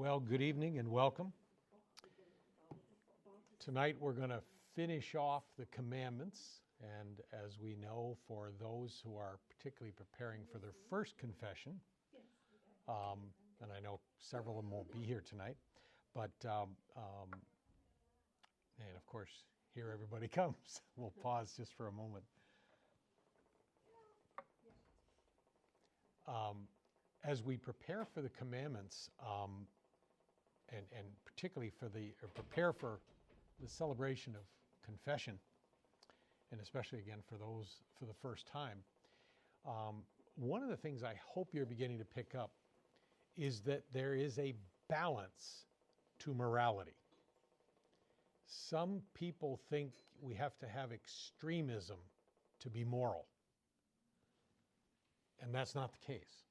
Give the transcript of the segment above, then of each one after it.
Well, good evening and welcome. Tonight we're going to finish off the commandments, and as we know, for those who are particularly preparing for their first confession, and I know several of them won't be here tonight, but and of course, here everybody comes. We'll pause just for a moment. As we prepare for the commandments, and particularly prepare for the celebration of confession, and especially again for those for the first time, one of the things I hope you're beginning to pick up is that there is a balance to morality. Some people think we have to have extremism to be moral, and that's not the case.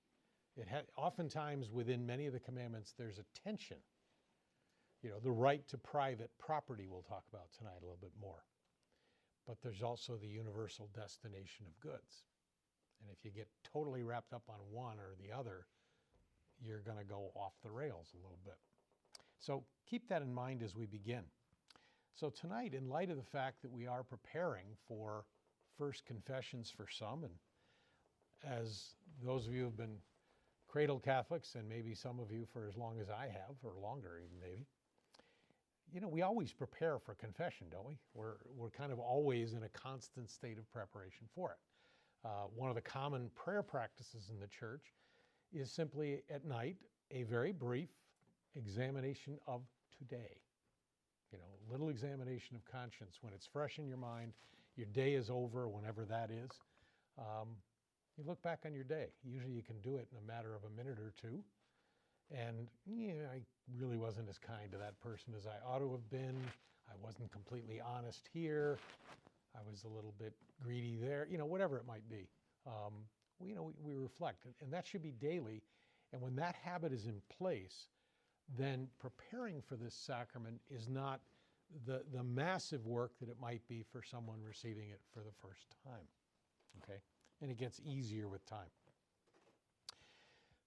Oftentimes within many of the commandments, there's a tension. You know, the right to private property we'll talk about tonight a little bit more. But there's also the universal destination of goods. And if you get totally wrapped up on one or the other, you're going to go off the rails a little bit. So keep that in mind as we begin. So tonight, in light of the fact that we are preparing for first confessions for some, and as those of you who have been cradle Catholics, and maybe some of you for as long as I have, or longer even maybe, you know, we always prepare for confession, don't we? We're kind of always in a constant state of preparation for it. One of the common prayer practices in the church is simply at night a very brief examination of today. You know, a little examination of conscience when it's fresh in your mind, your day is over, whenever that is. You look back on your day. Usually you can do it in a matter of a minute or two. And I really wasn't as kind to that person as I ought to have been. I wasn't completely honest here. I was a little bit greedy there. You know, whatever it might be. We reflect. And that should be daily. And when that habit is in place, then preparing for this sacrament is not the massive work that it might be for someone receiving it for the first time. Okay? And it gets easier with time.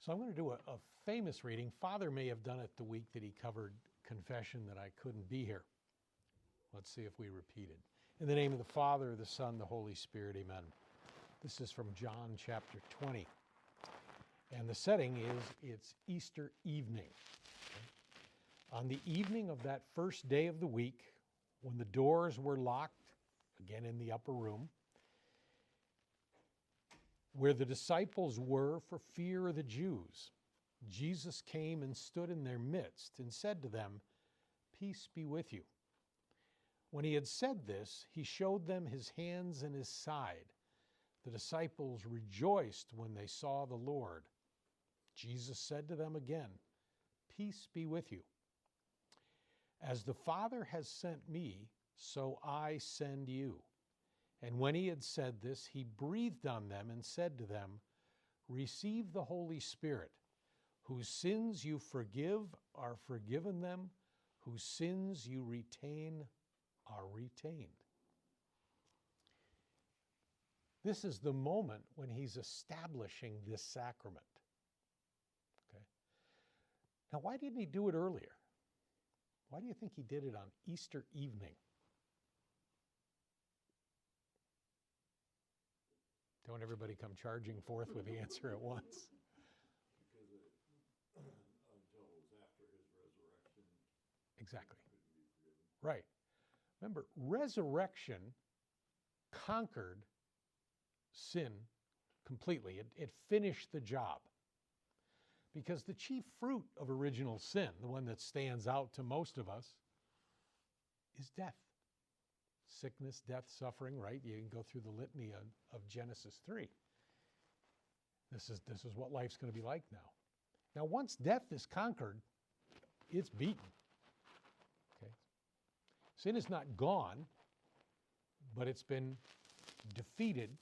So I'm going to do a famous reading. Father may have done it the week that he covered confession that I couldn't be here. Let's see if we repeat it. In the name of the Father, the Son, the Holy Spirit, amen. This is from John chapter 20. And the setting is, it's Easter evening. Okay? On the evening of that first day of the week, when the doors were locked, again in the upper room, where the disciples were for fear of the Jews, Jesus came and stood in their midst and said to them, "Peace be with you." When he had said this, he showed them his hands and his side. The disciples rejoiced when they saw the Lord. Jesus said to them again, "Peace be with you. As the Father has sent me, so I send you." And when he had said this, he breathed on them and said to them, "Receive the Holy Spirit. Whose sins you forgive are forgiven them. Whose sins you retain are retained." This is the moment when he's establishing this sacrament. Okay. Now, why didn't he do it earlier? Why do you think he did it on Easter evening? Don't everybody come charging forth with the answer at once. Because until it was after his resurrection. Exactly. He couldn't be forgiven. Right. Remember, resurrection conquered sin completely. It finished the job. Because the chief fruit of original sin, the one that stands out to most of us, is death. Sickness, death, suffering, right? You can go through the litany of Genesis 3. This is what life's going to be like now. Now, once death is conquered, it's beaten. Okay? Sin is not gone, but it's been defeated.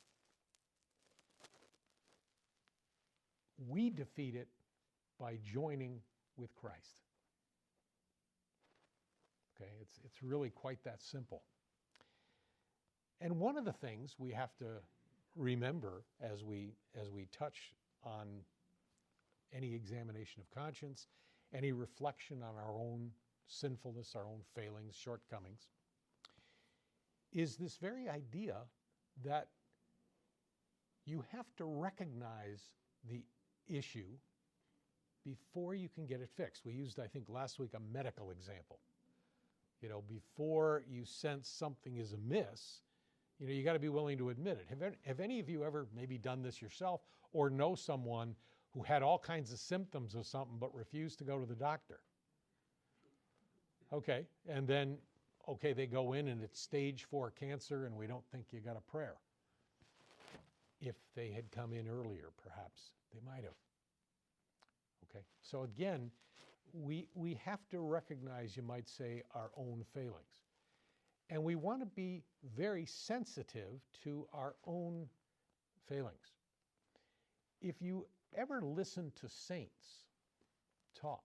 We defeat it by joining with Christ. Okay? It's really quite that simple. And one of the things we have to remember as we touch on any examination of conscience any reflection on our own sinfulness, our own failings, shortcomings, is this very idea that you have to recognize the issue before you can get it fixed. We used, I think, last week a medical example. Before you sense something is amiss, you got to be willing to admit it. Have any of you ever maybe done this yourself or know someone who had all kinds of symptoms of something but refused to go to the doctor? Okay, and then, they go in and it's stage 4 cancer and we don't think you got a prayer. If they had come in earlier, perhaps they might have. Okay, so again, we have to recognize, you might say, our own failings. And we want to be very sensitive to our own failings. If you ever listen to saints talk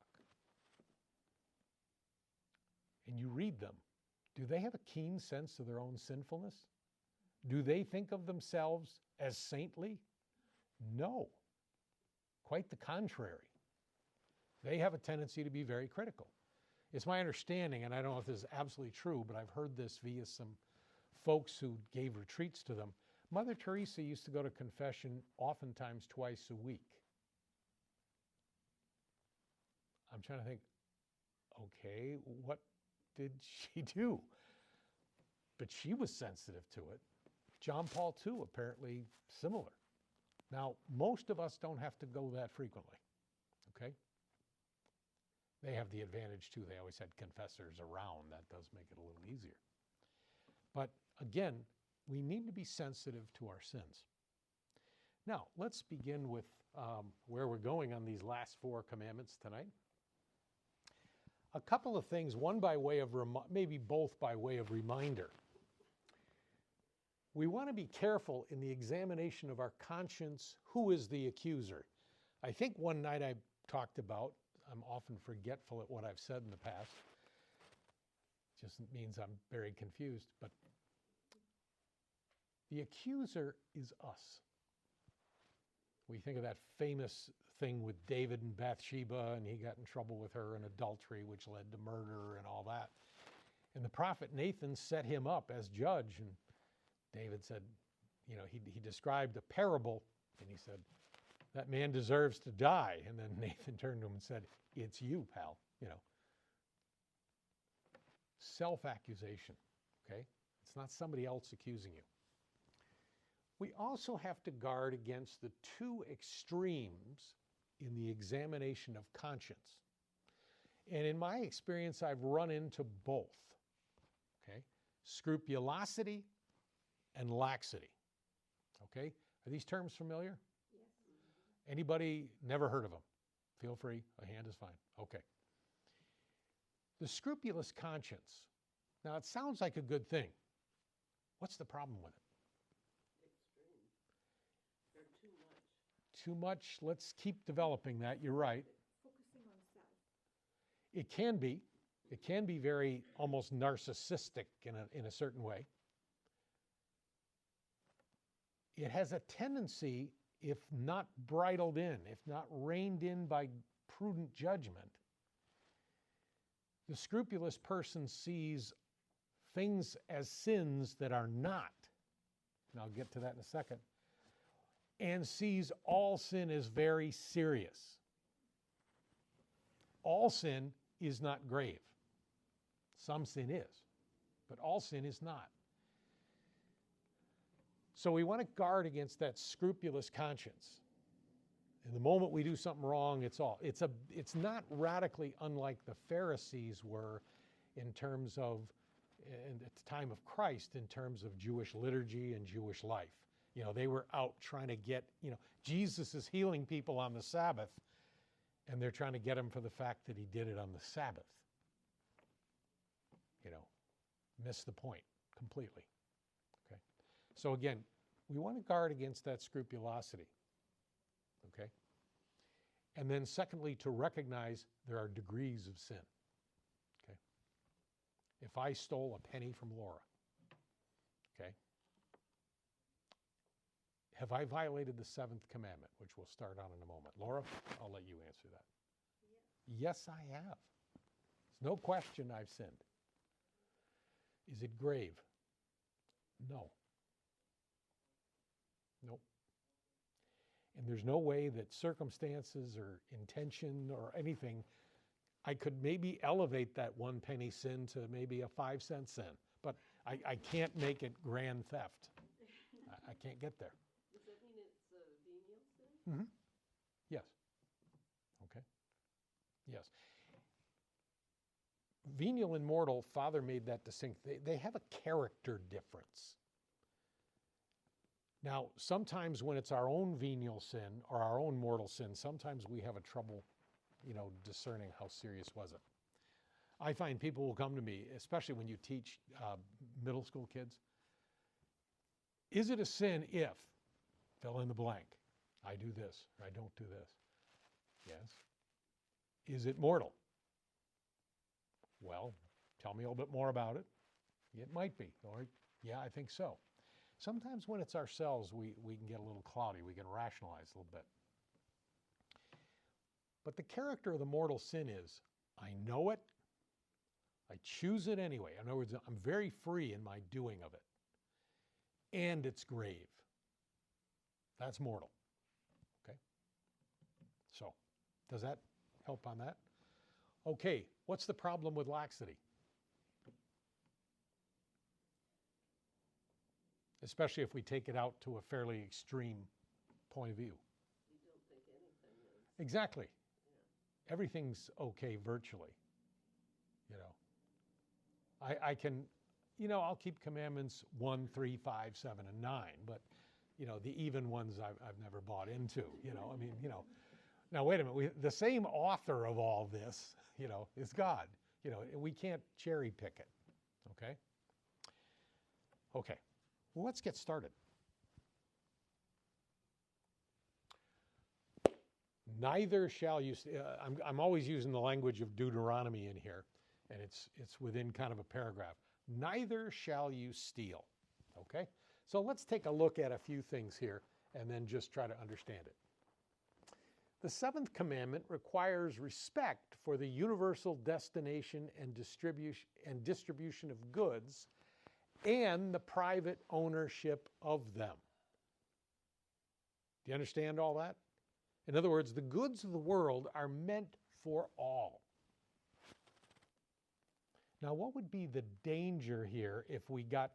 and you read them, do they have a keen sense of their own sinfulness? Do they think of themselves as saintly? No. Quite the contrary. They have a tendency to be very critical. It's my understanding, and I don't know if this is absolutely true, but I've heard this via some folks who gave retreats to them. Mother Teresa used to go to confession oftentimes twice a week. I'm trying to think, okay, what did she do? But she was sensitive to it. John Paul II, apparently similar. Now, most of us don't have to go that frequently, okay? They have the advantage, too. They always had confessors around. That does make it a little easier. But again, we need to be sensitive to our sins. Now, let's begin with where we're going on these last 4 commandments tonight. A couple of things, one by way of, maybe both by way of reminder. We want to be careful in the examination of our conscience. Who is the accuser? I think one night I talked about, I'm often forgetful at what I've said in the past. It just means I'm very confused. But the accuser is us. We think of that famous thing with David and Bathsheba, and he got in trouble with her in adultery, which led to murder and all that. And the prophet Nathan set him up as judge. And David said, he described a parable, and he said, that man deserves to die. And then Nathan turned to him and said, it's you, pal. Self-accusation, okay? It's not somebody else accusing you. We also have to guard against the 2 extremes in the examination of conscience. And in my experience, I've run into both, okay? Scrupulosity and laxity, okay? Are these terms familiar? Yes. Anybody never heard of them? Feel free, a hand is fine. Okay. The scrupulous conscience. Now, it sounds like a good thing. What's the problem with it? Extreme. They're too much. Too much. Let's keep developing that. You're right. Focusing on self. It can be. It can be very almost narcissistic in a certain way. It has a tendency, if not bridled in, if not reined in by prudent judgment, the scrupulous person sees things as sins that are not, and I'll get to that in a second, and sees all sin as very serious. All sin is not grave. Some sin is, but all sin is not. So we want to guard against that scrupulous conscience. And the moment we do something wrong, it's not radically unlike the Pharisees were in terms of, and at the time of Christ, in terms of Jewish liturgy and Jewish life. They were out trying to get, Jesus is healing people on the Sabbath, and they're trying to get him for the fact that he did it on the Sabbath. Miss the point completely. Okay. So again, we want to guard against that scrupulosity. Okay? And then secondly, to recognize there are degrees of sin. Okay? If I stole a penny from Laura, okay, have I violated the 7th commandment, which we'll start on in a moment? Laura, I'll let you answer that. Yes, I have. There's no question I've sinned. Is it grave? No. Nope. And there's no way that circumstances or intention or anything, I could maybe elevate that 1 penny sin to maybe a 5-cent sin, but I can't make it grand theft. I can't get there. Does that mean it's a venial sin? Mm-hmm. Yes. Okay. Yes. Venial and mortal, Father made that distinction. They have a character difference. Now, sometimes when it's our own venial sin or our own mortal sin, sometimes we have a trouble, discerning how serious was it. I find people will come to me, especially when you teach middle school kids. Is it a sin if, fill in the blank, I do this or I don't do this? Yes. Is it mortal? Well, tell me a little bit more about it. It might be, or yeah, I think so. Sometimes when it's ourselves, we can get a little cloudy. We can rationalize a little bit. But the character of the mortal sin is, I know it, I choose it anyway. In other words, I'm very free in my doing of it. And it's grave. That's mortal. Okay? So, does that help on that? Okay, what's the problem with laxity? Especially if we take it out to a fairly extreme point of view. You don't think anything is. Exactly. Yeah. Everything's okay virtually. I can, I'll keep commandments 1, 3, 5, 7, and 9, but, the even ones I've never bought into, Now, wait a minute. The same author of all this, is God. We can't cherry pick it, okay? Okay. Well, let's get started. Neither shall you, I'm always using the language of Deuteronomy in here, and it's within kind of a paragraph. Neither shall you steal, okay? So let's take a look at a few things here and then just try to understand it. The 7th commandment requires respect for the universal destination and distribution of goods and the private ownership of them. Do you understand all that? In other words, the goods of the world are meant for all. Now, what would be the danger here if we got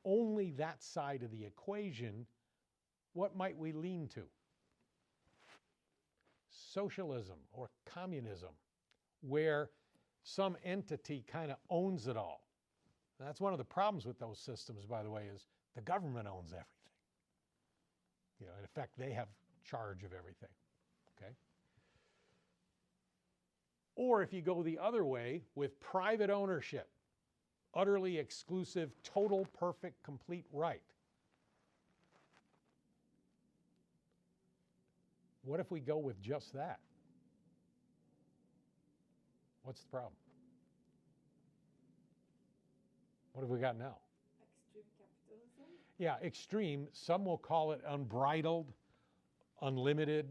only that side of the equation? What might we lean to? Socialism or communism, where some entity kind of owns it all. And that's one of the problems with those systems, by the way, is the government owns everything. In effect, they have charge of everything, okay? Or if you go the other way with private ownership, utterly exclusive, total, perfect, complete right. What if we go with just that? What's the problem? What have we got now? Extreme capitalism? Yeah, extreme. Some will call it unbridled, unlimited.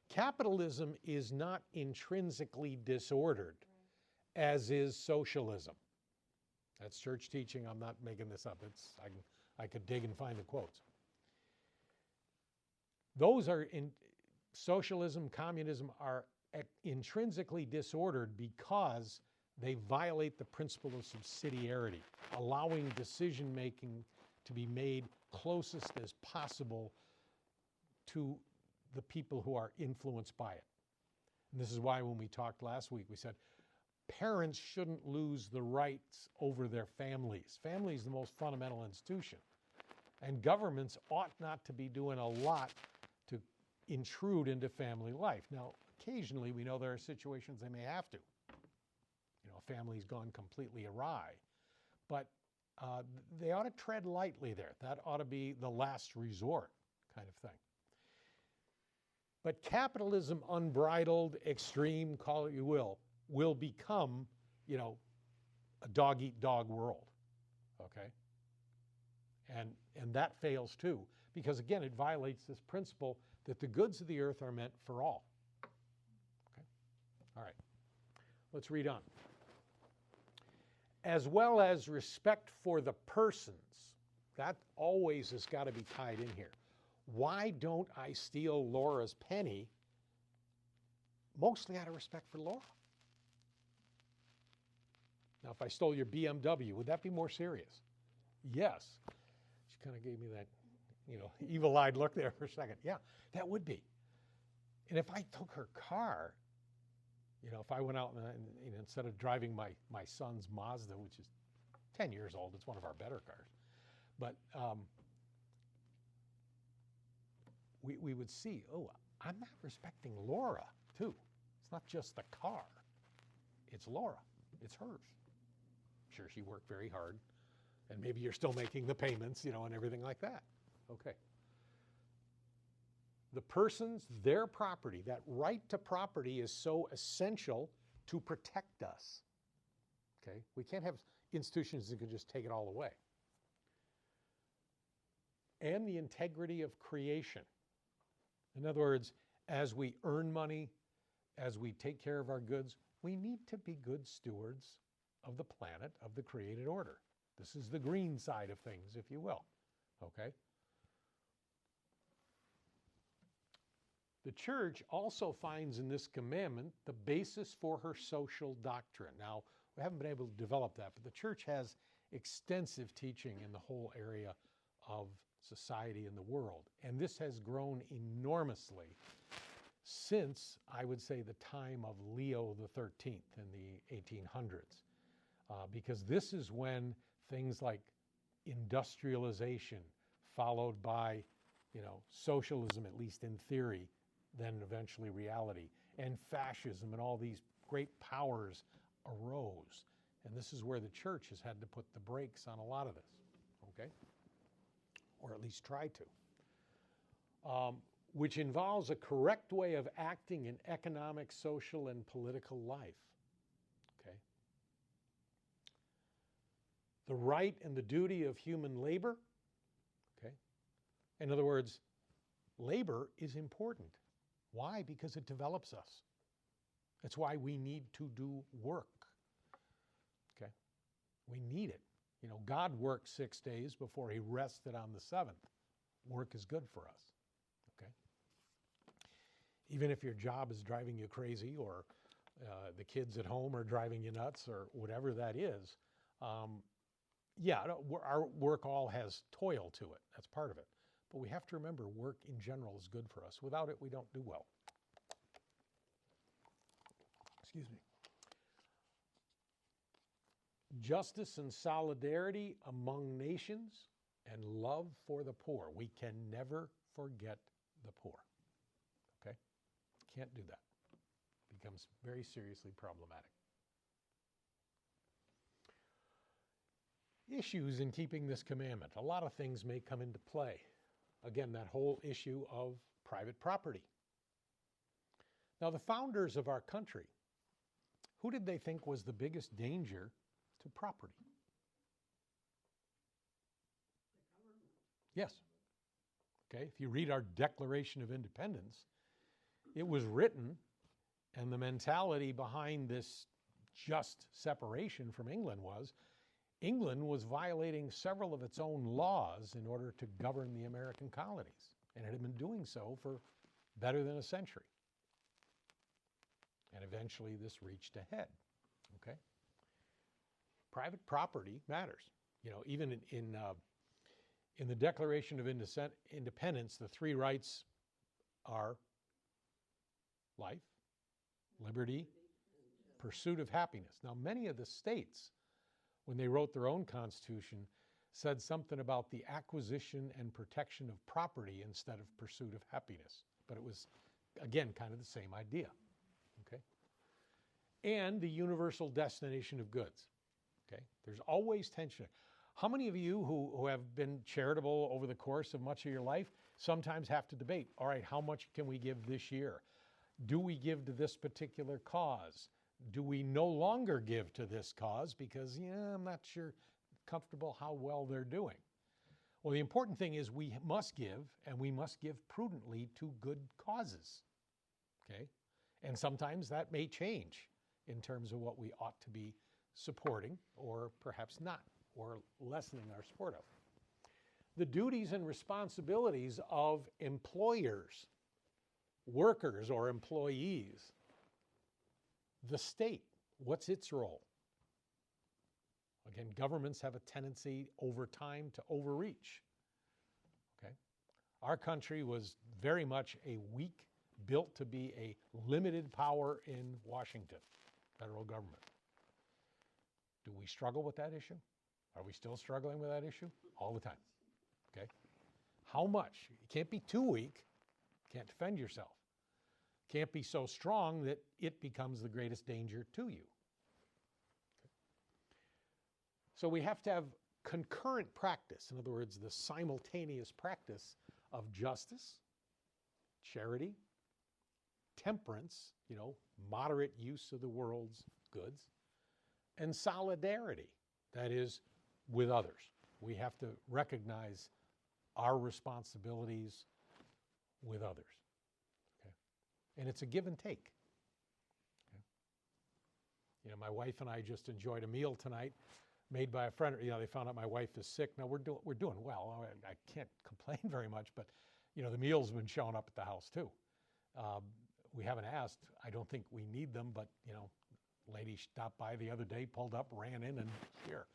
Capitalism is not intrinsically disordered, as is socialism. That's church teaching. I'm not making this up. I could dig and find the quotes. Those are socialism, communism are intrinsically disordered because they violate the principle of subsidiarity, allowing decision-making to be made closest as possible to the people who are influenced by it. And this is why when we talked last week, we said parents shouldn't lose the rights over their families. Family is the most fundamental institution. And governments ought not to be doing a lot to intrude into family life. Now, occasionally we know there are situations they may have to. A family's gone completely awry. But they ought to tread lightly there. That ought to be the last resort kind of thing. But capitalism, unbridled, extreme, call it you will become, a dog-eat-dog world, okay? And that fails too, because again, it violates this principle that the goods of the earth are meant for all. All right, let's read on. As well as respect for the persons. That always has got to be tied in here. Why don't I steal Laura's penny? Mostly out of respect for Laura. Now, if I stole your BMW, would that be more serious? Yes. She kind of gave me that, evil-eyed look there for a second. Yeah, that would be. And if I took her car, if I went out and instead of driving my son's Mazda, which is 10 years old, it's one of our better cars, but we would see, oh, I'm not respecting Laura, too. It's not just the car. It's Laura. It's hers. I'm sure she worked very hard, and maybe you're still making the payments, and everything like that. Okay. The person's, their property, that right to property is so essential to protect us. Okay? We can't have institutions that can just take it all away. And the integrity of creation. In other words, as we earn money, as we take care of our goods, we need to be good stewards of the planet, of the created order. This is the green side of things, if you will. Okay? The church also finds in this commandment the basis for her social doctrine. Now, we haven't been able to develop that, but the church has extensive teaching in the whole area of society and the world. And this has grown enormously since, I would say, the time of Leo XIII in the 1800s. Because this is when things like industrialization, followed by, socialism, at least in theory, then eventually reality, and fascism and all these great powers arose. And this is where the church has had to put the brakes on a lot of this, okay? Or at least try to. Which involves a correct way of acting in economic, social, and political life, okay? The right and the duty of human labor, okay? In other words, labor is important. Why? Because it develops us. That's why we need to do work. Okay? We need it. God worked 6 days before he rested on the seventh. Work is good for us. Okay? Even if your job is driving you crazy, or the kids at home are driving you nuts, or whatever that is, our work all has toil to it. That's part of it. But we have to remember work in general is good for us. Without it, we don't do well. Excuse me. Justice and solidarity among nations and love for the poor. We can never forget the poor. Okay? Can't do that. It becomes very seriously problematic. Issues in keeping this commandment. A lot of things may come into play. Again, that whole issue of private property. Now, the founders of our country, who did they think was the biggest danger to property? Yes. Okay, if you read our Declaration of Independence, it was written, and the mentality behind this just separation from England was violating several of its own laws in order to govern the American colonies. And it had been doing so for better than a century. And eventually this reached a head. Okay? Private property matters. Even in the Declaration of Independence, the three rights are life, liberty, pursuit of happiness. Now, many of the states, when they wrote their own constitution, said something about the acquisition and protection of property instead of pursuit of happiness. But it was, again, kind of the same idea. Okay? And the universal destination of goods. Okay? There's always tension. How many of you who have been charitable over the course of much of your life sometimes have to debate, all right, how much can we give this year? Do we give to this particular cause? Do we no longer give to this cause because, I'm not sure comfortable how well they're doing? Well, the important thing is we must give, and we must give prudently to good causes, okay? And sometimes that may change in terms of what we ought to be supporting or perhaps not, or lessening our support of. The duties and responsibilities of employers, workers or employees. The state, what's its role? Again, governments have a tendency over time to overreach. Okay? Our country was very much a weak, built to be a limited power in Washington, federal government. Do we struggle with that issue? Are we still struggling with that issue? All the time. Okay? How much? You can't be too weak. Can't defend yourself. Can't be so strong that it becomes the greatest danger to you. Okay. So we have to have concurrent practice. In other words, the simultaneous practice of justice, charity, temperance, moderate use of the world's goods, and solidarity, that is, with others. We have to recognize our responsibilities with others. Okay? And it's a give and take. Okay? My wife and I just enjoyed a meal tonight made by a friend. They found out my wife is sick. Now we're doing well. I can't complain very much, but the meal's been showing up at the house too. We haven't asked. I don't think we need them, but lady stopped by the other day, pulled up, ran in, and here.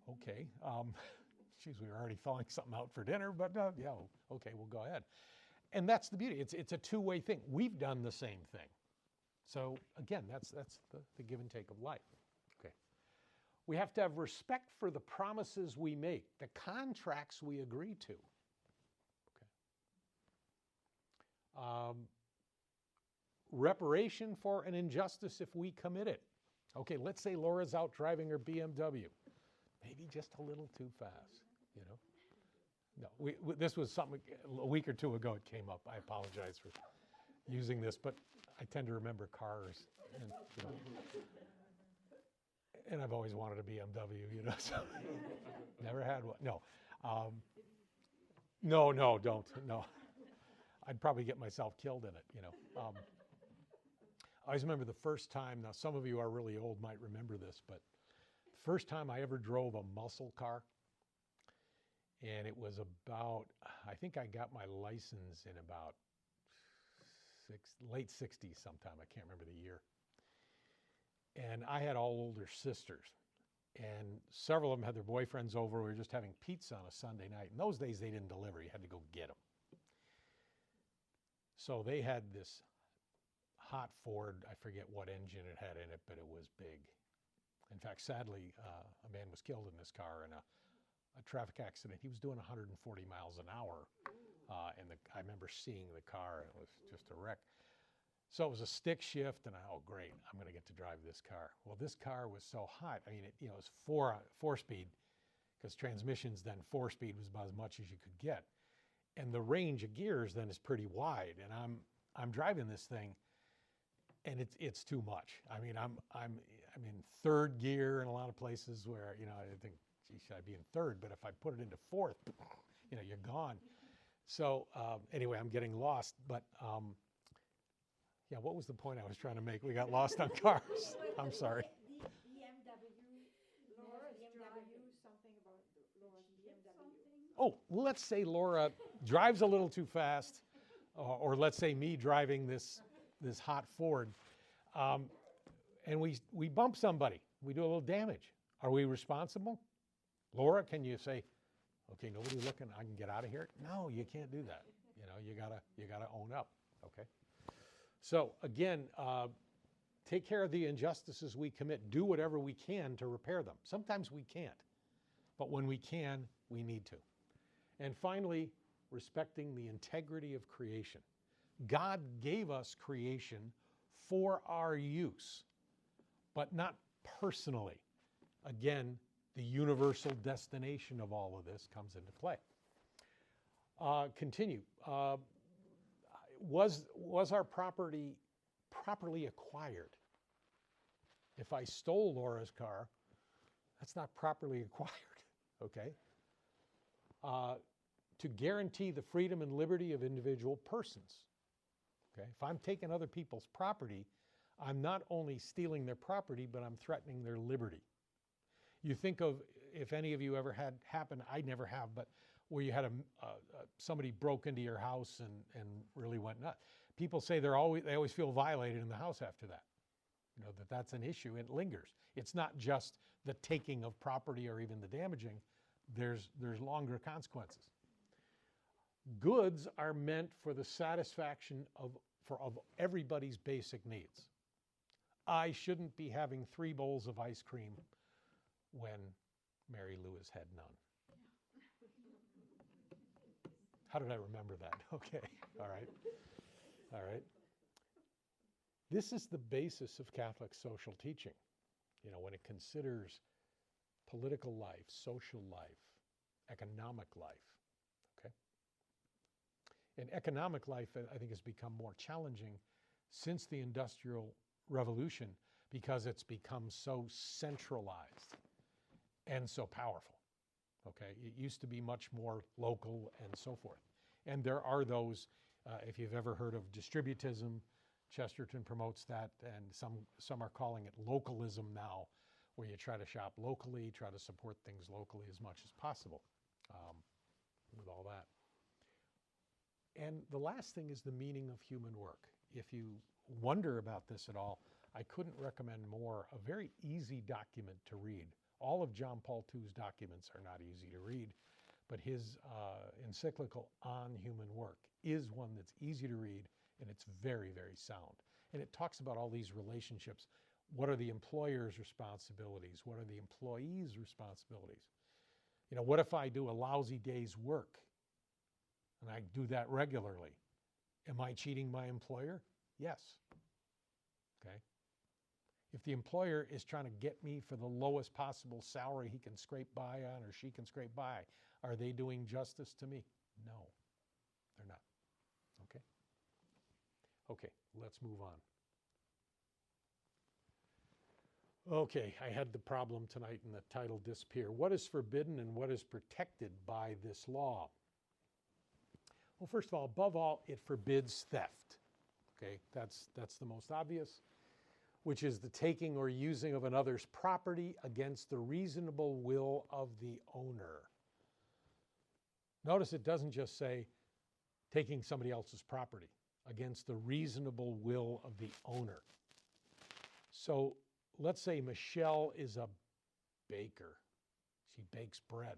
Okay. Geez, we were already thawing something out for dinner, but yeah, okay, we'll go ahead. And that's the beauty. It's a two-way thing. We've done the same thing. So again, that's the give and take of life. Okay. We have to have respect for the promises we make, the contracts we agree to. Okay. Reparation for an injustice if we commit it. Okay, let's say Laura's out driving her BMW. Maybe just a little too fast, No, this was something, a week or two ago it came up. I apologize for using this, but I tend to remember cars. And I've always wanted a BMW, so never had one. No. No, don't. No. I'd probably get myself killed in it, I always remember the first time, now some of you are really old, might remember this, but the first time I ever drove a muscle car, and it was about, I think I got my license in about late 60s sometime, I can't remember the year. And I had all older sisters, and several of them had their boyfriends over. We were just having pizza on a Sunday night. In those days, they didn't deliver. You had to go get them. So they had this hot Ford, I forget what engine it had in it, but it was big. In fact, sadly, a man was killed in this car in a traffic accident. He was doing 140 miles an hour, and I remember seeing the car. It was just a wreck. So it was a stick shift, and oh, great, I'm going to get to drive this car. Well, this car was so hot. I mean, it was four-speed, because transmissions then 4-speed was about as much as you could get. And the range of gears then is pretty wide, and I'm driving this thing, and it's too much. I mean, I'm in third gear in a lot of places where I think, gee, should I be in third? But if I put it into fourth, you're gone. So anyway, I'm getting lost. But yeah, what was the point I was trying to make? We got lost on cars. I'm sorry. Laura's BMW, something about Laura's BMW. Oh, well, let's say Laura drives a little too fast, or let's say me driving this hot Ford, and we bump somebody. We do a little damage. Are we responsible? Laura, can you say, okay, nobody looking, I can get out of here? No, you can't do that. You gotta own up. Okay. So again, take care of the injustices we commit. Do whatever we can to repair them. Sometimes we can't, but when we can, we need to. And finally, respecting the integrity of creation. God gave us creation for our use, but not personally. Again, the universal destination of all of this comes into play. Continue. Was our property properly acquired? If I stole Laura's car, that's not properly acquired, okay? To guarantee the freedom and liberty of individual persons. Okay? If I'm taking other people's property, I'm not only stealing their property, but I'm threatening their liberty. You think of, if any of you ever had happen, I never have, but where you had somebody broke into your house and really went nuts. People say they always feel violated in the house after that. You know, that's an issue. It lingers. It's not just the taking of property or even the damaging. There's longer consequences. Goods are meant for the satisfaction of everybody's basic needs. I shouldn't be having 3 bowls of ice cream when Mary Lou had none. How did I remember that? Okay, all right, all right. This is the basis of Catholic social teaching, you know, when it considers political life, social life, economic life, okay? And economic life, I think, has become more challenging since the Industrial Revolution because it's become so centralized and so powerful, okay? It used to be much more local and so forth. And there are those, if you've ever heard of distributism, Chesterton promotes that, and some are calling it localism now, where you try to shop locally, try to support things locally as much as possible with all that. And the last thing is the meaning of human work. If you wonder about this at all, I couldn't recommend more a very easy document to read. All of John Paul II's documents are not easy to read, but his encyclical on human work is one that's easy to read, and it's very, very sound. And it talks about all these relationships. What are the employer's responsibilities? What are the employee's responsibilities? You know, what if I do a lousy day's work and I do that regularly? Am I cheating my employer? Yes. Okay. If the employer is trying to get me for the lowest possible salary he can scrape by on or she can scrape by, are they doing justice to me? No, they're not. Okay. Okay, let's move on. Okay, I had the problem tonight and the title disappear. What is forbidden and what is protected by this law? Well, first of all, above all, it forbids theft. Okay, that's the most obvious, which is the taking or using of another's property against the reasonable will of the owner. Notice it doesn't just say taking somebody else's property, against the reasonable will of the owner. So let's say Michelle is a baker. She bakes bread,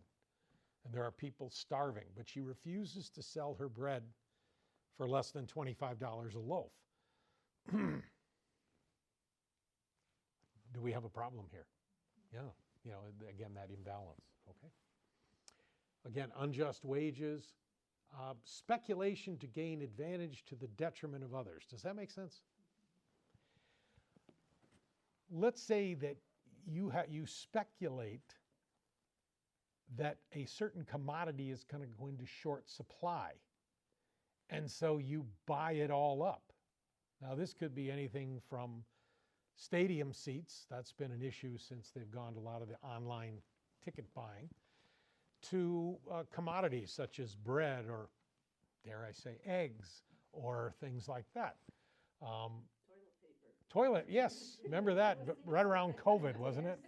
and there are people starving, but she refuses to sell her bread for less than $25 a loaf. Do we have a problem here? Yeah, you know, again, that imbalance, okay? Again, unjust wages, speculation to gain advantage to the detriment of others. Does that make sense? Let's say that you speculate that a certain commodity is going to go into short supply, and so you buy it all up. Now, this could be anything from stadium seats, that's been an issue since they've gone to a lot of the online ticket buying, to commodities such as bread or, dare I say, eggs or things like that. Toilet paper. Toilet, yes, remember that, right around COVID, wasn't it?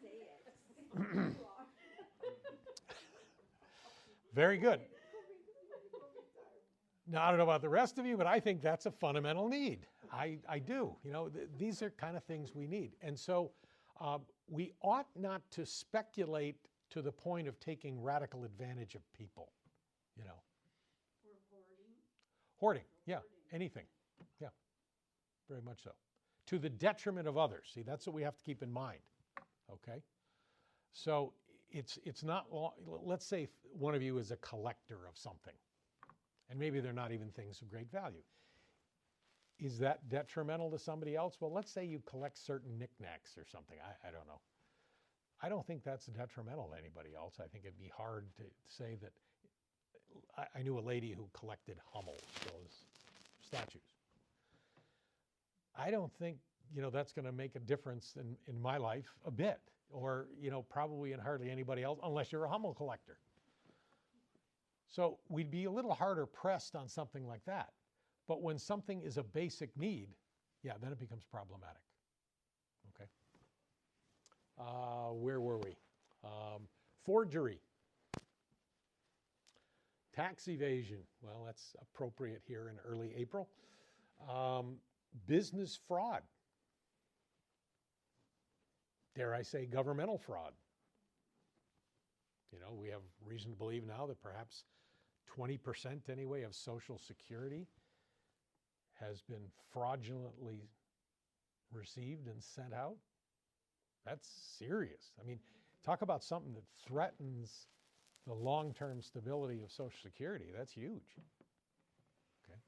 Very good. Now, I don't know about the rest of you, but I think that's a fundamental need. I do. You know, these are kind of things we need. And so we ought not to speculate to the point of taking radical advantage of people, you know. Or hoarding. Hoarding, yeah, anything. Yeah, very much so. To the detriment of others. See, that's what we have to keep in mind, okay? So it's not, let's say one of you is a collector of something, and maybe they're not even things of great value. Is that detrimental to somebody else? Well, let's say you collect certain knickknacks or something. I don't know. I don't think that's detrimental to anybody else. I think it'd be hard to say that. I knew a lady who collected Hummels, those statues. I don't think, you know, that's going to make a difference in my life a bit, or, you know, probably in hardly anybody else, unless you're a Hummel collector. So we'd be a little harder pressed on something like that. But when something is a basic need, yeah, then it becomes problematic. Okay. Where were we? Forgery. Tax evasion. Well, that's appropriate here in early April. Business fraud. Dare I say governmental fraud. You know, we have reason to believe now that perhaps 20% anyway of Social Security has been fraudulently received and sent out. That's serious. I mean, talk about something that threatens the long-term stability of Social Security. That's huge. Okay.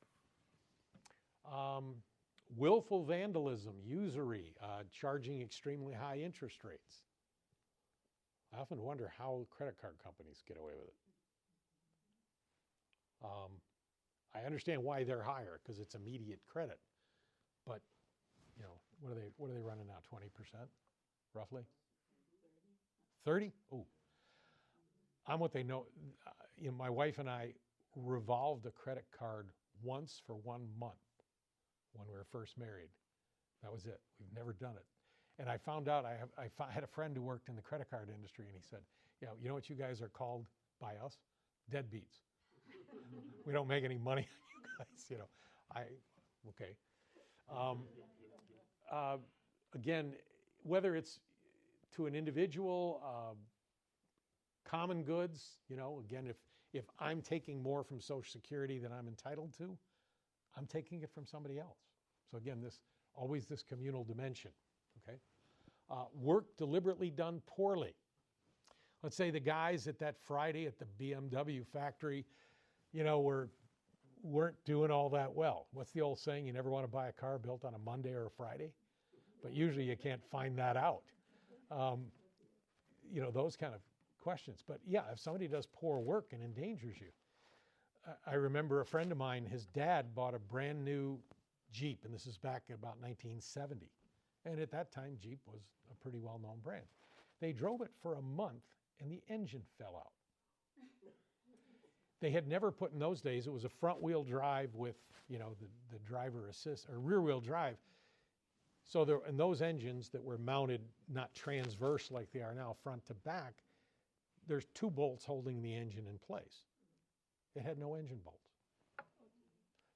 Willful vandalism, usury, charging extremely high interest rates. I often wonder how credit card companies get away with it. I understand why they're higher, because it's immediate credit. But, you know, what are they running now, 20%, roughly? 30? Oh. I'm what they know. You know, my wife and I revolved a credit card once for 1 month when we were first married. That was it. We've never done it. And I found out, I had a friend who worked in the credit card industry, and he said, yeah, you know what you guys are called by us? Deadbeats. We don't make any money on you guys, you know. Okay. Again, whether it's to an individual, common goods, you know, again, if I'm taking more from Social Security than I'm entitled to, I'm taking it from somebody else. So again, always this communal dimension, okay? Work deliberately done poorly. Let's say the guys at that Friday at the BMW factory, you know, weren't doing all that well. What's the old saying? You never want to buy a car built on a Monday or a Friday, but usually you can't find that out. You know, those kind of questions. But yeah, if somebody does poor work and endangers you. I remember a friend of mine, his dad bought a brand new Jeep, and this is back in about 1970. And at that time, Jeep was a pretty well-known brand. They drove it for a month, and the engine fell out. They had never put, in those days, it was a front-wheel drive with, you know, the driver assist, or rear-wheel drive. So there, in those engines that were mounted, not transverse like they are now, front to back, there's 2 bolts holding the engine in place. It had no engine bolts.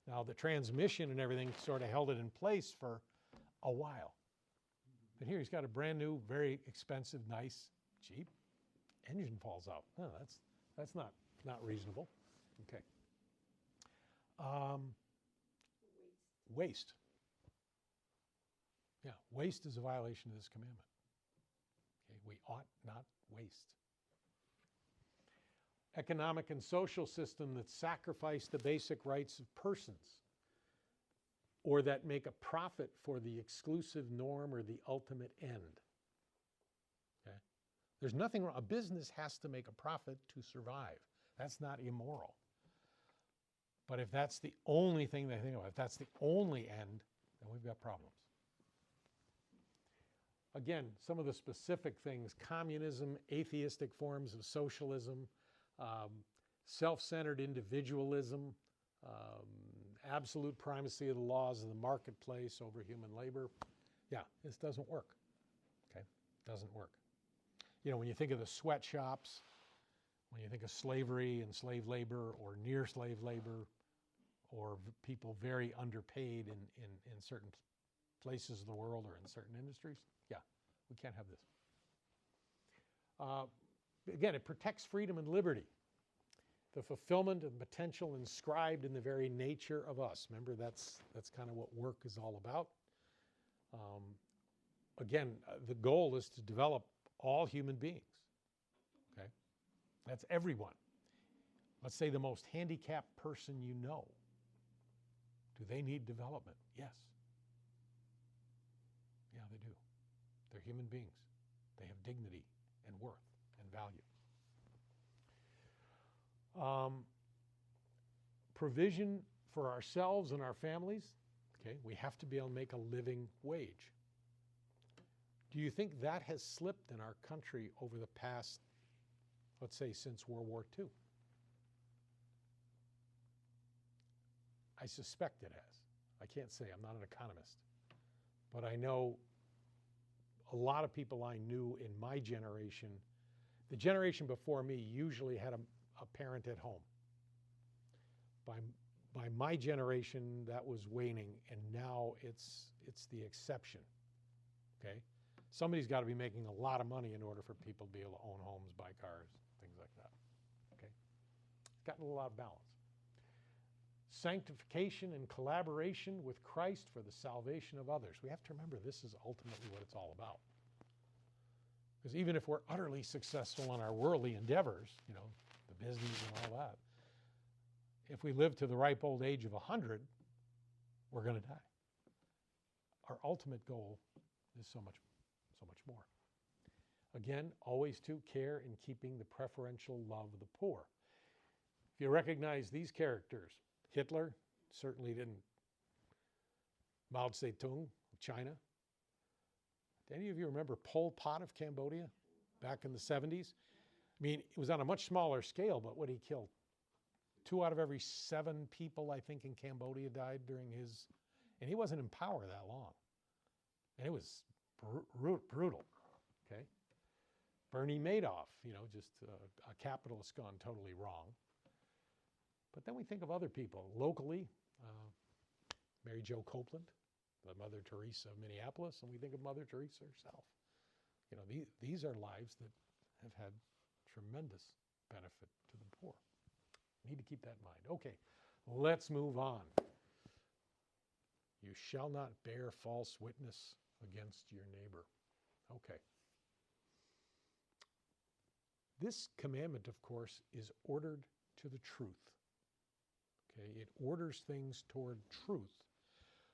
Now, the transmission and everything sort of held it in place for a while. But here he's got a brand new, very expensive, nice Jeep. Engine falls out. No, that's not reasonable. Okay. Waste. Yeah, waste is a violation of this commandment. Okay, we ought not waste. Economic and social system that sacrifice the basic rights of persons, or that make a profit for the exclusive norm or the ultimate end. Okay? There's nothing wrong. A business has to make a profit to survive. That's not immoral. But if that's the only thing they think about, if that's the only end, then we've got problems. Again, some of the specific things: communism, atheistic forms of socialism, self-centered individualism, absolute primacy of the laws of the marketplace over human labor. Yeah, this doesn't work. Okay, doesn't work. You know, when you think of the sweatshops, when you think of slavery and slave labor or near slave labor, or people very underpaid in certain places of the world or in certain industries, yeah, we can't have this. Again, it protects freedom and liberty. The fulfillment of potential inscribed in the very nature of us. Remember, that's kind of what work is all about. Again, the goal is to develop all human beings. Okay? That's everyone. Let's say the most handicapped person you know. Do they need development? Yes. Yeah, they do. They're human beings. They have dignity and worth and value. Provision for ourselves and our families. Okay, we have to be able to make a living wage. Do you think that has slipped in our country over the past, let's say, since World War II? I suspect it has. I can't say, I'm not an economist. But I know a lot of people I knew in my generation, the generation before me usually had a parent at home. By my generation, that was waning, and now it's the exception, okay? Somebody's got to be making a lot of money in order for people to be able to own homes, buy cars, things like that, okay? It's gotten a lot of balance. Sanctification and collaboration with Christ for the salvation of others. We have to remember this is ultimately what it's all about. Because even if we're utterly successful in our worldly endeavors, you know, the business and all that, if we live to the ripe old age of 100, we're going to die. Our ultimate goal is so much more. Again, always to care in keeping the preferential love of the poor. If you recognize these characters, Hitler certainly didn't. Mao Zedong of China. Do any of you remember Pol Pot of Cambodia back in the 70s? I mean, it was on a much smaller scale, but what he killed? 2 out of every 7 people, I think, in Cambodia died during his, and he wasn't in power that long. And it was brutal, okay? Bernie Madoff, you know, just a capitalist gone totally wrong. But then we think of other people. Locally, Mary Jo Copeland, the Mother Teresa of Minneapolis, and we think of Mother Teresa herself. You know, these are lives that have had tremendous benefit to the poor. Need to keep that in mind. Okay, let's move on. You shall not bear false witness against your neighbor. Okay. This commandment, of course, is ordered to the truth. Okay, it orders things toward truth.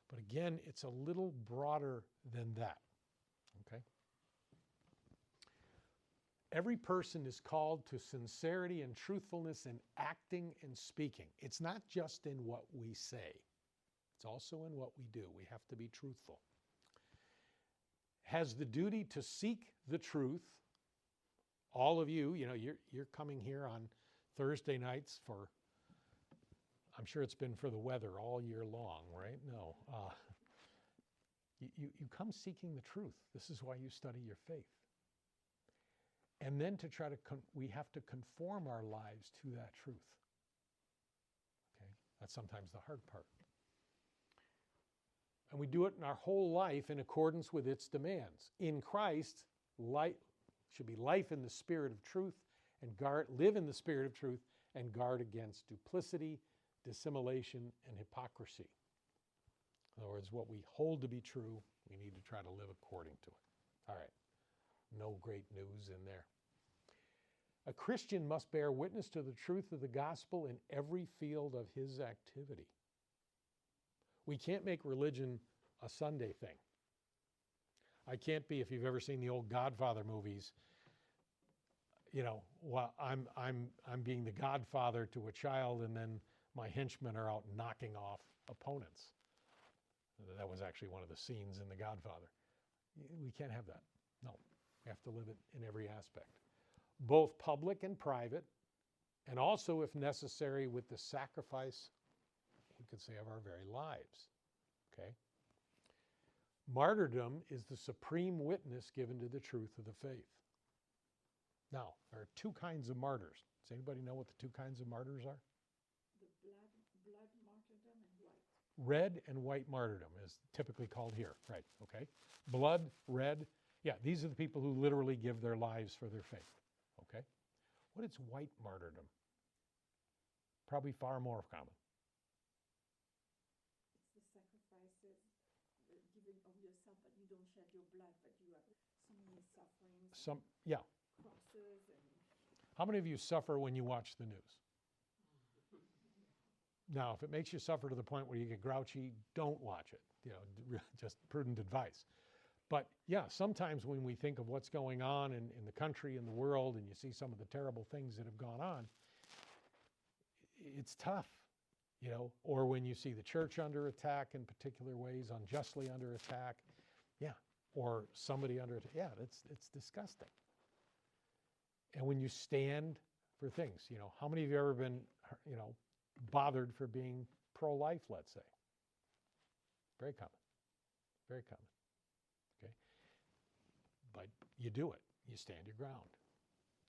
But again, it's a little broader than that. Okay? Every person is called to sincerity and truthfulness in acting and speaking. It's not just in what we say. It's also in what we do. We have to be truthful. Has the duty to seek the truth. All of you, you know, you're coming here on Thursday nights for, I'm sure it's been for the weather all year long, right? No. You come seeking the truth. This is why you study your faith. And then to try to, we have to conform our lives to that truth. Okay? That's sometimes the hard part. And we do it in our whole life in accordance with its demands. In Christ, life should be life in the spirit of truth, and live in the spirit of truth, and guard against duplicity, dissimulation, and hypocrisy. In other words, what we hold to be true, we need to try to live according to it. All right. No great news in there. A Christian must bear witness to the truth of the gospel in every field of his activity. We can't make religion a Sunday thing. I can't be, if you've ever seen the old Godfather movies, you know, well, I'm being the godfather to a child, and then my henchmen are out knocking off opponents. That was actually one of the scenes in The Godfather. We can't have that. No. We have to live it in every aspect, both public and private, and also, if necessary, with the sacrifice, we could say, of our very lives. Okay? Martyrdom is the supreme witness given to the truth of the faith. Now, there are 2 kinds of martyrs. Does anybody know what the 2 kinds of martyrs are? The blood martyrdom and white. Red and white martyrdom is typically called here, right? Okay. Blood, red. Yeah, these are the people who literally give their lives for their faith. Okay. What is white martyrdom? Probably far more common. It's the sacrifices, the giving of yourself, but you don't shed your blood, but you have so many sufferings, Yeah. crosses, and How many of you suffer when you watch the news? Now, if it makes you suffer to the point where you get grouchy, don't watch it. You know, just prudent advice. But yeah, sometimes when we think of what's going on in the country and the world, and you see some of the terrible things that have gone on, it's tough, you know. Or when you see the church under attack in particular ways, unjustly under attack, yeah. Or somebody under attack, yeah, it's disgusting. And when you stand for things, you know, how many of you have ever been, you know, bothered for being pro-life, let's say. Very common. Very common. Okay? But you do it. You stand your ground.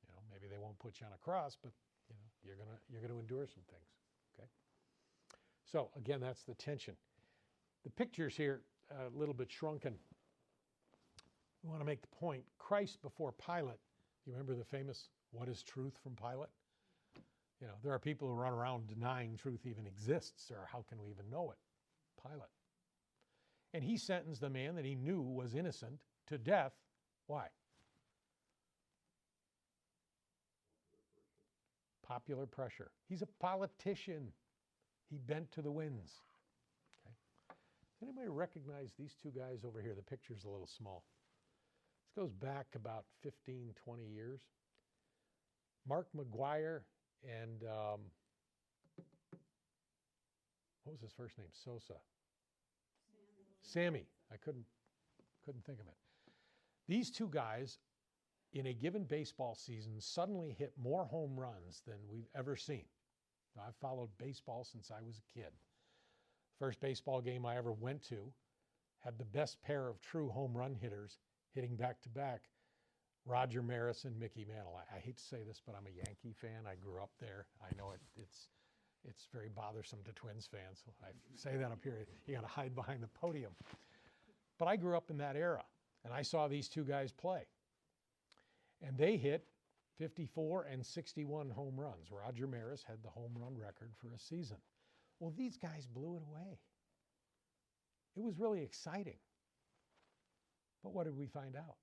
You know, maybe they won't put you on a cross, but you know, you're gonna endure some things. Okay? So again, that's the tension. The picture's here a little bit shrunken. We want to make the point, Christ before Pilate. You remember the famous, what is truth from Pilate? You know, there are people who run around denying truth even exists, or how can we even know it? Pilate. And he sentenced the man that he knew was innocent to death. Why? Popular pressure. He's a politician. He bent to the winds. Okay. Does anybody recognize these two guys over here? The picture's a little small. This goes back about 15, 20 years. Mark McGuire and, what was his first name? Sosa. Sammy. I couldn't think of it. These two guys, in a given baseball season, suddenly hit more home runs than we've ever seen. Now, I've followed baseball since I was a kid. First baseball game I ever went to had the best pair of true home run hitters hitting back-to-back, Roger Maris and Mickey Mantle. I hate to say this, but I'm a Yankee fan. I grew up there. I know it's very bothersome to Twins fans. I say that up here. You got to hide behind the podium. But I grew up in that era, and I saw these two guys play. And they hit 54 and 61 home runs. Roger Maris had the home run record for a season. Well, these guys blew it away. It was really exciting. But what did we find out?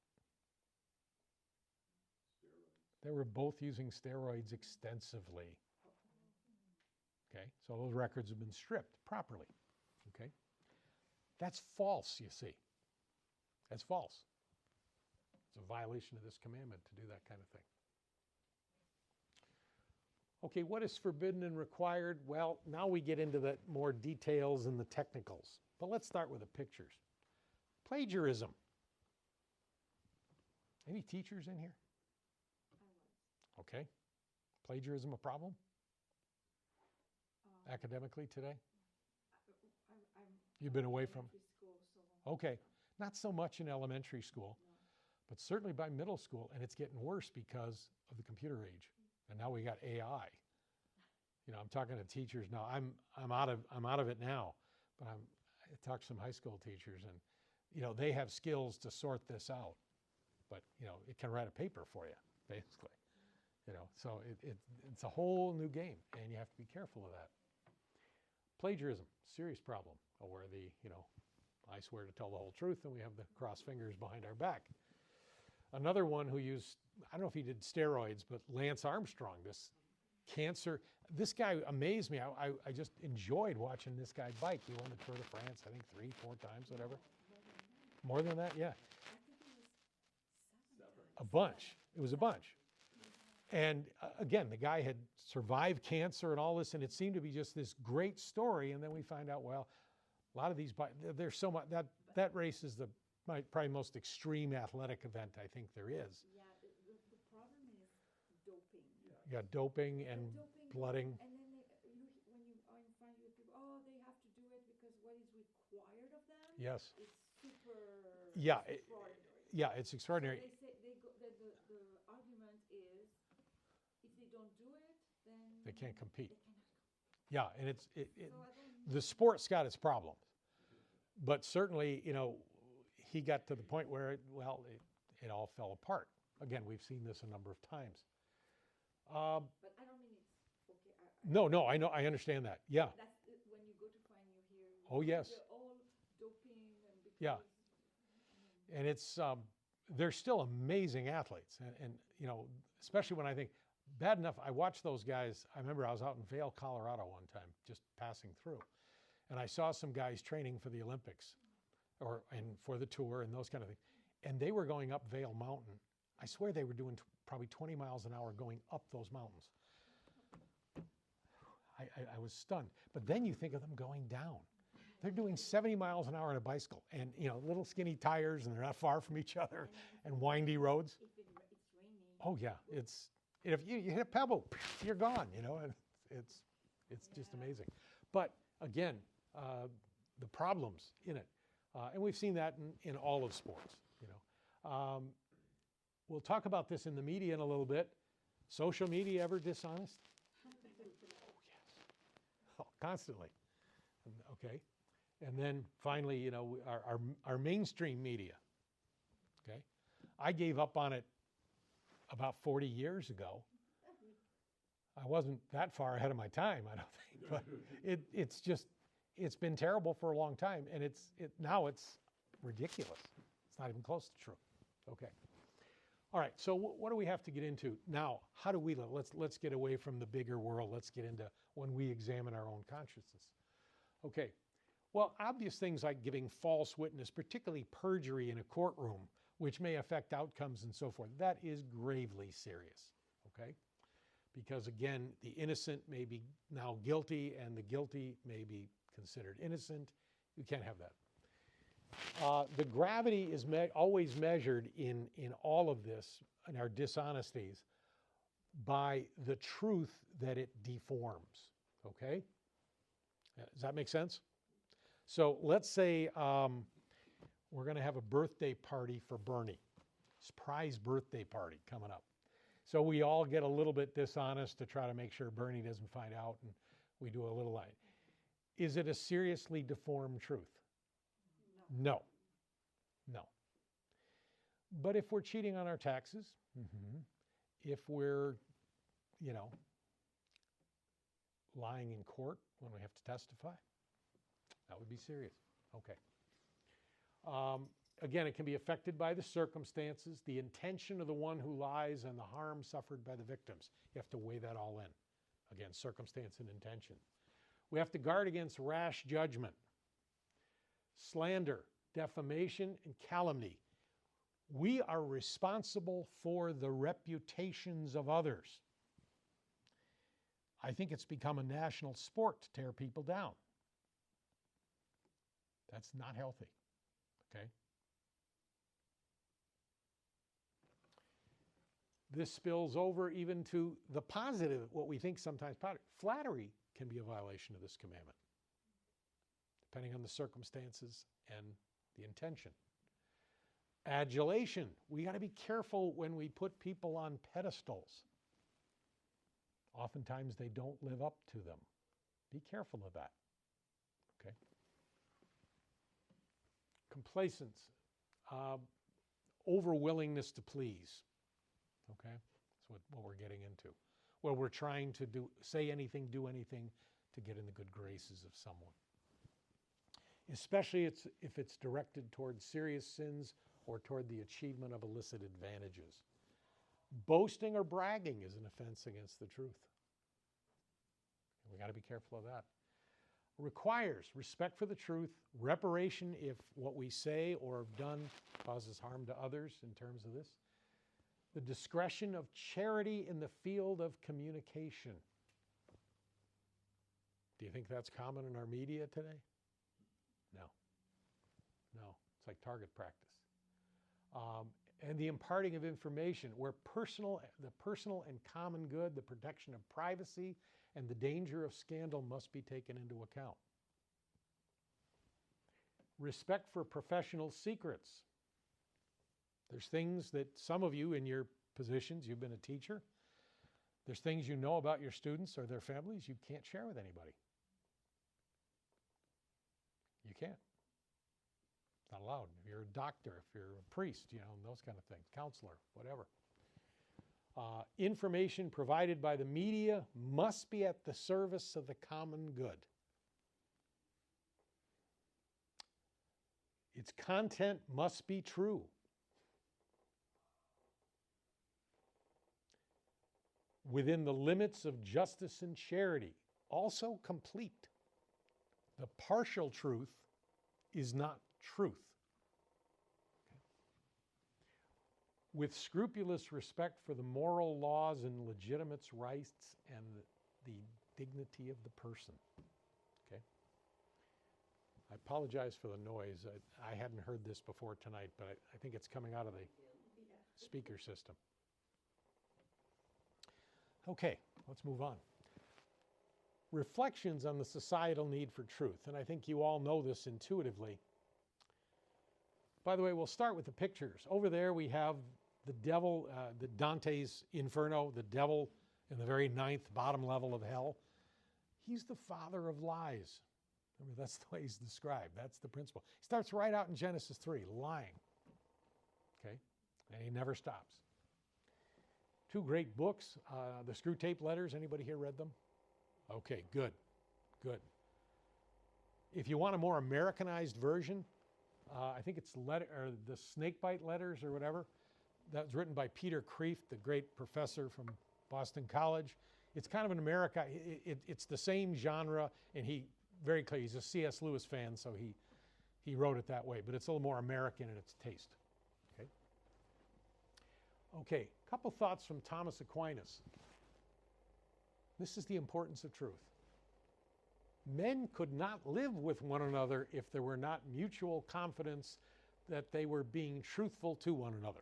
They were both using steroids extensively. Okay, so those records have been stripped properly. Okay, that's false, you see. That's false. It's a violation of this commandment to do that kind of thing. Okay, what is forbidden and required? Well, now we get into the more details and the technicals. But let's start with the pictures. Plagiarism. Any teachers in here? Okay. Plagiarism a problem? Academically today? You've been away from? School, so. Okay. Not so much in elementary school, but certainly by middle school, and it's getting worse because of the computer age. And now we got AI. You know, I'm talking to teachers now. I'm out of it now, but I talk to some high school teachers, and you know, they have skills to sort this out. But you know, it can write a paper for you, basically. You know, so it's a whole new game, and you have to be careful of that. Plagiarism, serious problem. Where I swear to tell the whole truth, and we have the cross fingers behind our back. Another one who used, I don't know if he did steroids, but Lance Armstrong, this guy amazed me. I just enjoyed watching this guy bike. He won the Tour de France, I think 3-4 times, whatever. More than that, yeah. A bunch. It was a bunch. And again, the guy had survived cancer and all this, and it seemed to be just this great story. And then we find out, well, a lot of these, there's so much, that race is the probably most extreme athletic event I think there is. Yeah, the problem is doping. You got doping and blooding. And then when you are in front of people, oh, they have to do it because what is required of them Yes. is super extraordinary. Yeah, it's extraordinary. So they say the argument is if they don't do it, then They can't compete. They cannot compete. Yeah, and So the sport's got its problems. But certainly, you know, he got to the point where, it all fell apart. Again, we've seen this a number of times. but I don't mean it's okay. No, I know, I understand that. Yeah. That's when you go to find you here. Oh, yes. They're all doping and because, Yeah. And it's, they're still amazing athletes. And, you know, especially when I think, bad enough, I watched those guys. I remember I was out in Vail, Colorado one time, just passing through. And I saw some guys training for the Olympics and for the tour and those kind of things. And they were going up Vail Mountain. I swear they were doing probably 20 miles an hour going up those mountains. I was stunned. But then you think of them going down. They're doing 70 miles an hour on a bicycle and, you know, little skinny tires, and they're not far from each other, and windy roads. if it's raining. Oh yeah, if you hit a pebble, you're gone, you know, and it's just amazing. But again, the problems in it. And we've seen that in all of sports, you know. We'll talk about this in the media in a little bit. Social media ever dishonest? Oh, yes. Oh, constantly. Okay. And then finally, you know, our mainstream media. Okay. I gave up on it about 40 years ago. I wasn't that far ahead of my time, I don't think, but it's been terrible for a long time, and now it's ridiculous. It's not even close to true. Okay. All right, so what do we have to get into now? How do we live? Let's get away from the bigger world. Let's get into when we examine our own consciousness. Okay. Well, obvious things like giving false witness, particularly perjury in a courtroom, which may affect outcomes and so forth, that is gravely serious. Okay. Because again, the innocent may be now guilty and the guilty may be considered innocent. You can't have that. The gravity is always measured in all of this, in our dishonesties, by the truth that it deforms, okay? Does that make sense? So let's say we're going to have a birthday party for Bernie, surprise birthday party coming up. So we all get a little bit dishonest to try to make sure Bernie doesn't find out, and we do a little lie. Is it a seriously deformed truth? No. No. But if we're cheating on our taxes, if we're, you know, lying in court when we have to testify, that would be serious. Okay. Again, it can be affected by the circumstances, the intention of the one who lies, and the harm suffered by the victims. You have to weigh that all in. Again, circumstance and intention. We have to guard against rash judgment, slander, defamation, and calumny. We are responsible for the reputations of others. I think it's become a national sport to tear people down. That's not healthy, okay? This spills over even to the positive, what we think sometimes positive. Flattery can be a violation of this commandment, depending on the circumstances and the intention. Adulation. We got to be careful when we put people on pedestals. Oftentimes they don't live up to them. Be careful of that. Okay. Complacence. Overwillingness to please. Okay. That's what we're getting into. Where we're trying to say anything, do anything to get in the good graces of someone. Especially if it's directed toward serious sins or toward the achievement of illicit advantages. Boasting or bragging is an offense against the truth. We got to be careful of that. Requires respect for the truth, reparation if what we say or have done causes harm to others in terms of this. The discretion of charity in the field of communication. Do you think that's common in our media today? No. No. It's like target practice. And the imparting of information where the personal and common good, the protection of privacy, and the danger of scandal must be taken into account. Respect for professional secrets. There's things that some of you in your positions, you've been a teacher, there's things you know about your students or their families you can't share with anybody. You can't. It's not allowed. If you're a doctor, if you're a priest, you know, those kind of things, counselor, whatever. Information provided by the media must be at the service of the common good. Its content must be true. Within the limits of justice and charity, also complete. The partial truth is not truth. Okay. With scrupulous respect for the moral laws and legitimate rights and the dignity of the person. Okay. I apologize for the noise. I hadn't heard this before tonight, but I think it's coming out of the speaker system. Okay, let's move on. reflections on the societal need for truth. And I think you all know this intuitively. By the way, we'll start with the pictures. Over there we have the devil, the Dante's Inferno, the devil in the very ninth bottom level of hell. He's the father of lies. Remember, that's the way he's described. That's the principle. He starts right out in Genesis 3, lying. Okay? And he never stops. Two great books, the Screw Tape Letters. Anybody here read them? Okay, good, good. If you want a more Americanized version, I think it's the Snakebite Letters or whatever. That was written by Peter Kreeft, the great professor from Boston College. It's kind of an America. It's the same genre, and very clear. He's a C.S. Lewis fan, so he wrote it that way. But it's a little more American in its taste. Okay. Okay. A couple thoughts from Thomas Aquinas. This is the importance of truth. Men could not live with one another if there were not mutual confidence that they were being truthful to one another.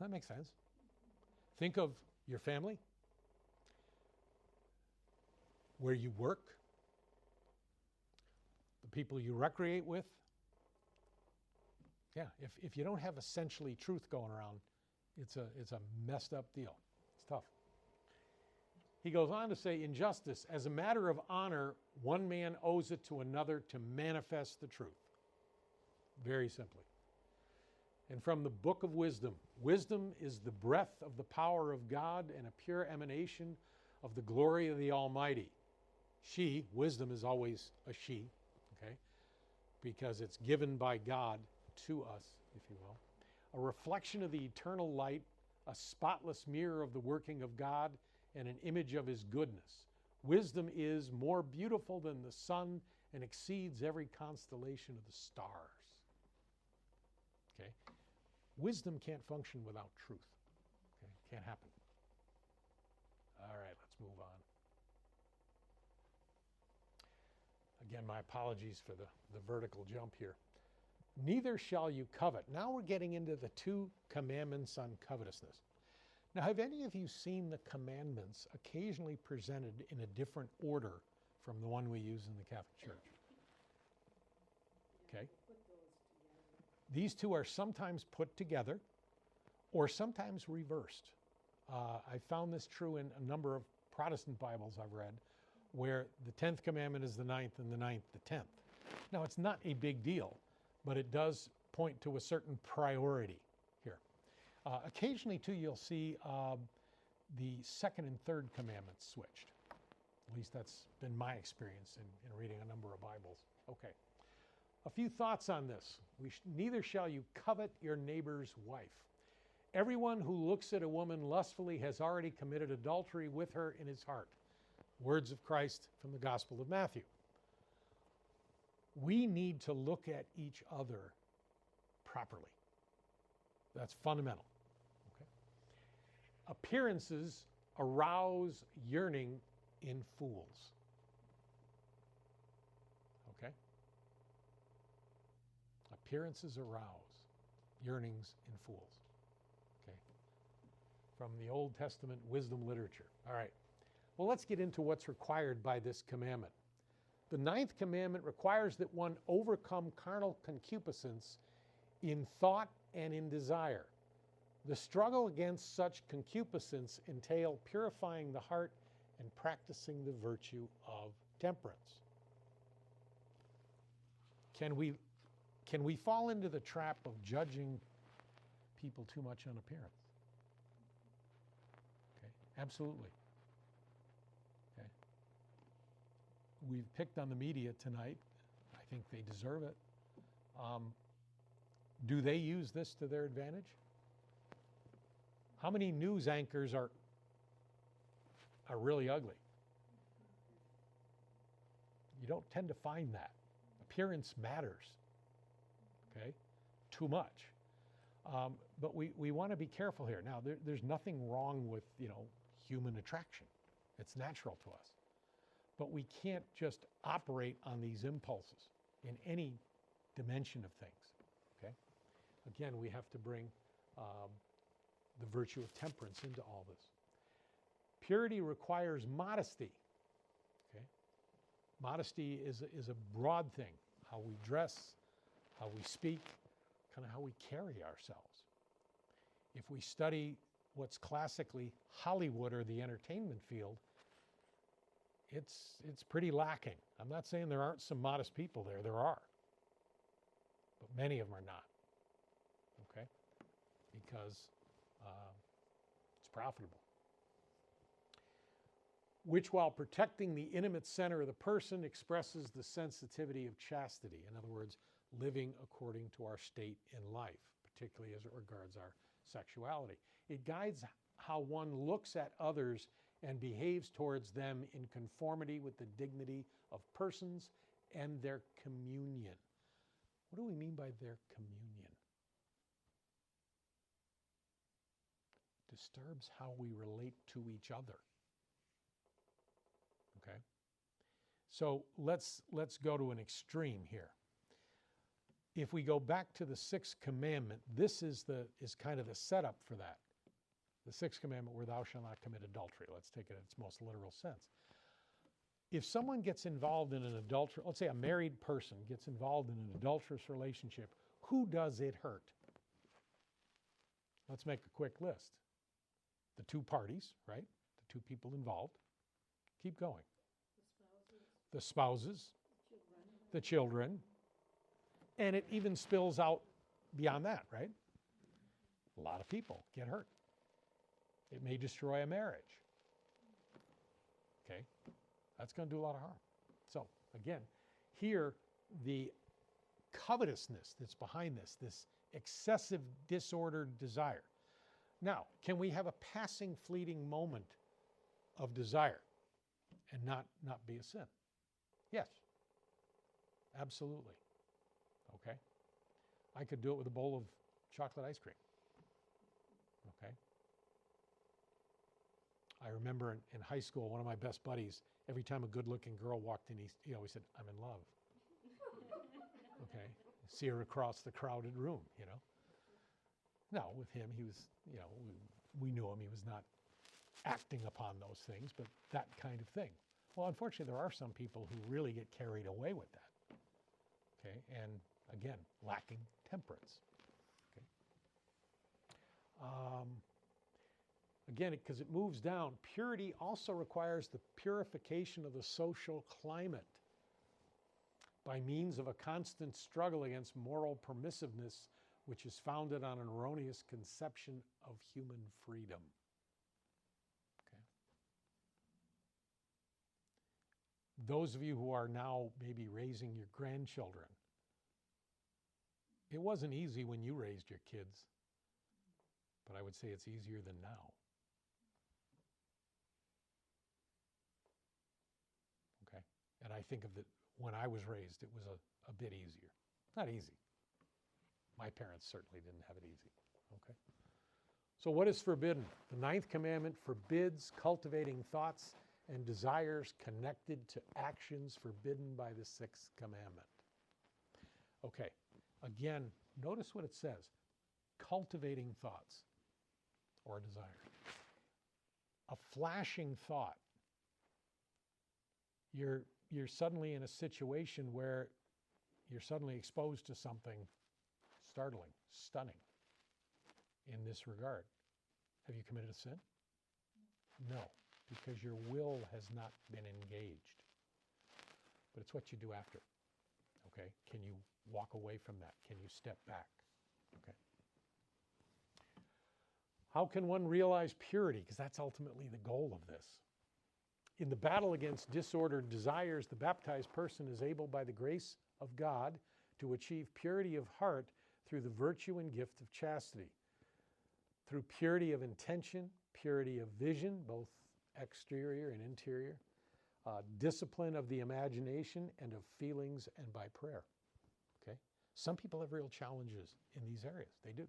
That makes sense. Think of your family, where you work, the people you recreate with. Yeah, if you don't have essentially truth going around, it's a messed up deal. It's tough. He goes on to say, in justice, as a matter of honor, one man owes it to another to manifest the truth. Very simply. And from the book of wisdom, wisdom is the breath of the power of God and a pure emanation of the glory of the Almighty. She, wisdom is always a she, okay, because it's given by God to us, if you will. A reflection of the eternal light, a spotless mirror of the working of God, and an image of his goodness. Wisdom is more beautiful than the sun and exceeds every constellation of the stars. Okay? Wisdom can't function without truth. Okay? Can't happen. All right, let's move on. Again, my apologies for the vertical jump here. Neither shall you covet. Now we're getting into the 2 commandments on covetousness. Now, have any of you seen the commandments occasionally presented in a different order from the one we use in the Catholic Church? Okay. These 2 are sometimes put together or sometimes reversed. I found this true in a number of Protestant Bibles I've read, where the 10th commandment is the 9th and the 9th the 10th. Now, it's not a big deal, but it does point to a certain priority here. Occasionally, too, you'll see the 2nd and 3rd commandments switched. At least that's been my experience in reading a number of Bibles. Okay. A few thoughts on this. Neither shall you covet your neighbor's wife. Everyone who looks at a woman lustfully has already committed adultery with her in his heart. Words of Christ from the Gospel of Matthew. We need to look at each other properly. That's fundamental. Okay? Appearances arouse yearning in fools. Okay? Appearances arouse yearnings in fools. Okay? From the Old Testament wisdom literature. All right. Well, let's get into what's required by this commandment. The 9th commandment requires that one overcome carnal concupiscence in thought and in desire. The struggle against such concupiscence entails purifying the heart and practicing the virtue of temperance. Can we fall into the trap of judging people too much on appearance? Okay, absolutely. Okay. We've picked on the media tonight. I think they deserve it. Do they use this to their advantage? How many news anchors are really ugly? You don't tend to find that. Appearance matters, okay? Too much. But we want to be careful here. Now, there's nothing wrong with, human attraction. It's natural to us. But we can't just operate on these impulses in any dimension of things, okay? Again, we have to bring the virtue of temperance into all this. Purity requires modesty. Okay? Modesty is a broad thing. How we dress, how we speak, kind of how we carry ourselves. If we study what's classically Hollywood or the entertainment field, it's pretty lacking. I'm not saying there aren't some modest people there. There are. But many of them are not. Okay? Because it's profitable. Which, while protecting the intimate center of the person, expresses the sensitivity of chastity. In other words, living according to our state in life, particularly as it regards our sexuality. It guides how one looks at others and behaves towards them in conformity with the dignity of persons and their communion. What do we mean by their communion? Disturbs how we relate to each other. Okay? So let's go to an extreme here. If we go back to the sixth commandment, this is kind of the setup for that. The sixth commandment, where thou shalt not commit adultery. Let's take it in its most literal sense. If someone gets involved in an adultery, let's say a married person gets involved in an adulterous relationship, who does it hurt? Let's make a quick list. The two parties, right? The two people involved. Keep going. The spouses, the children, and it even spills out beyond that, right? A lot of people get hurt. It may destroy a marriage. Okay? That's going to do a lot of harm. So, again, here, the covetousness that's behind this excessive disordered desire. Now, can we have a passing, fleeting moment of desire and not be a sin? Yes. Absolutely. Okay? I could do it with a bowl of chocolate ice cream. Okay? I remember in high school, one of my best buddies, every time a good-looking girl walked in, he always said, "I'm in love." Okay? See her across the crowded room, you know? No, with him, he was, you know, we knew him. He was not acting upon those things, but that kind of thing. Well, unfortunately, there are some people who really get carried away with that. Okay? And again, lacking temperance. Okay? Again, because it moves down, purity also requires the purification of the social climate by means of a constant struggle against moral permissiveness, which is founded on an erroneous conception of human freedom. Okay. Those of you who are now maybe raising your grandchildren, it wasn't easy when you raised your kids, but I would say it's easier than now. Okay? And I think of it, when I was raised, it was a bit easier. Not easy. My parents certainly didn't have it easy. Okay? So what is forbidden? The ninth commandment forbids cultivating thoughts and desires connected to actions forbidden by the sixth commandment. Okay. Again, notice what it says. Cultivating thoughts or desires. A flashing thought. You're suddenly in a situation where you're suddenly exposed to something startling, stunning in this regard. Have you committed a sin? No, because your will has not been engaged. But it's what you do after. Okay? Can you walk away from that? Can you step back? Okay. How can one realize purity? Because that's ultimately the goal of this. In the battle against disordered desires, the baptized person is able, by the grace of God, to achieve purity of heart through the virtue and gift of chastity. Through purity of intention, purity of vision, both exterior and interior, discipline of the imagination and of feelings, and by prayer. Okay? Some people have real challenges in these areas. They do.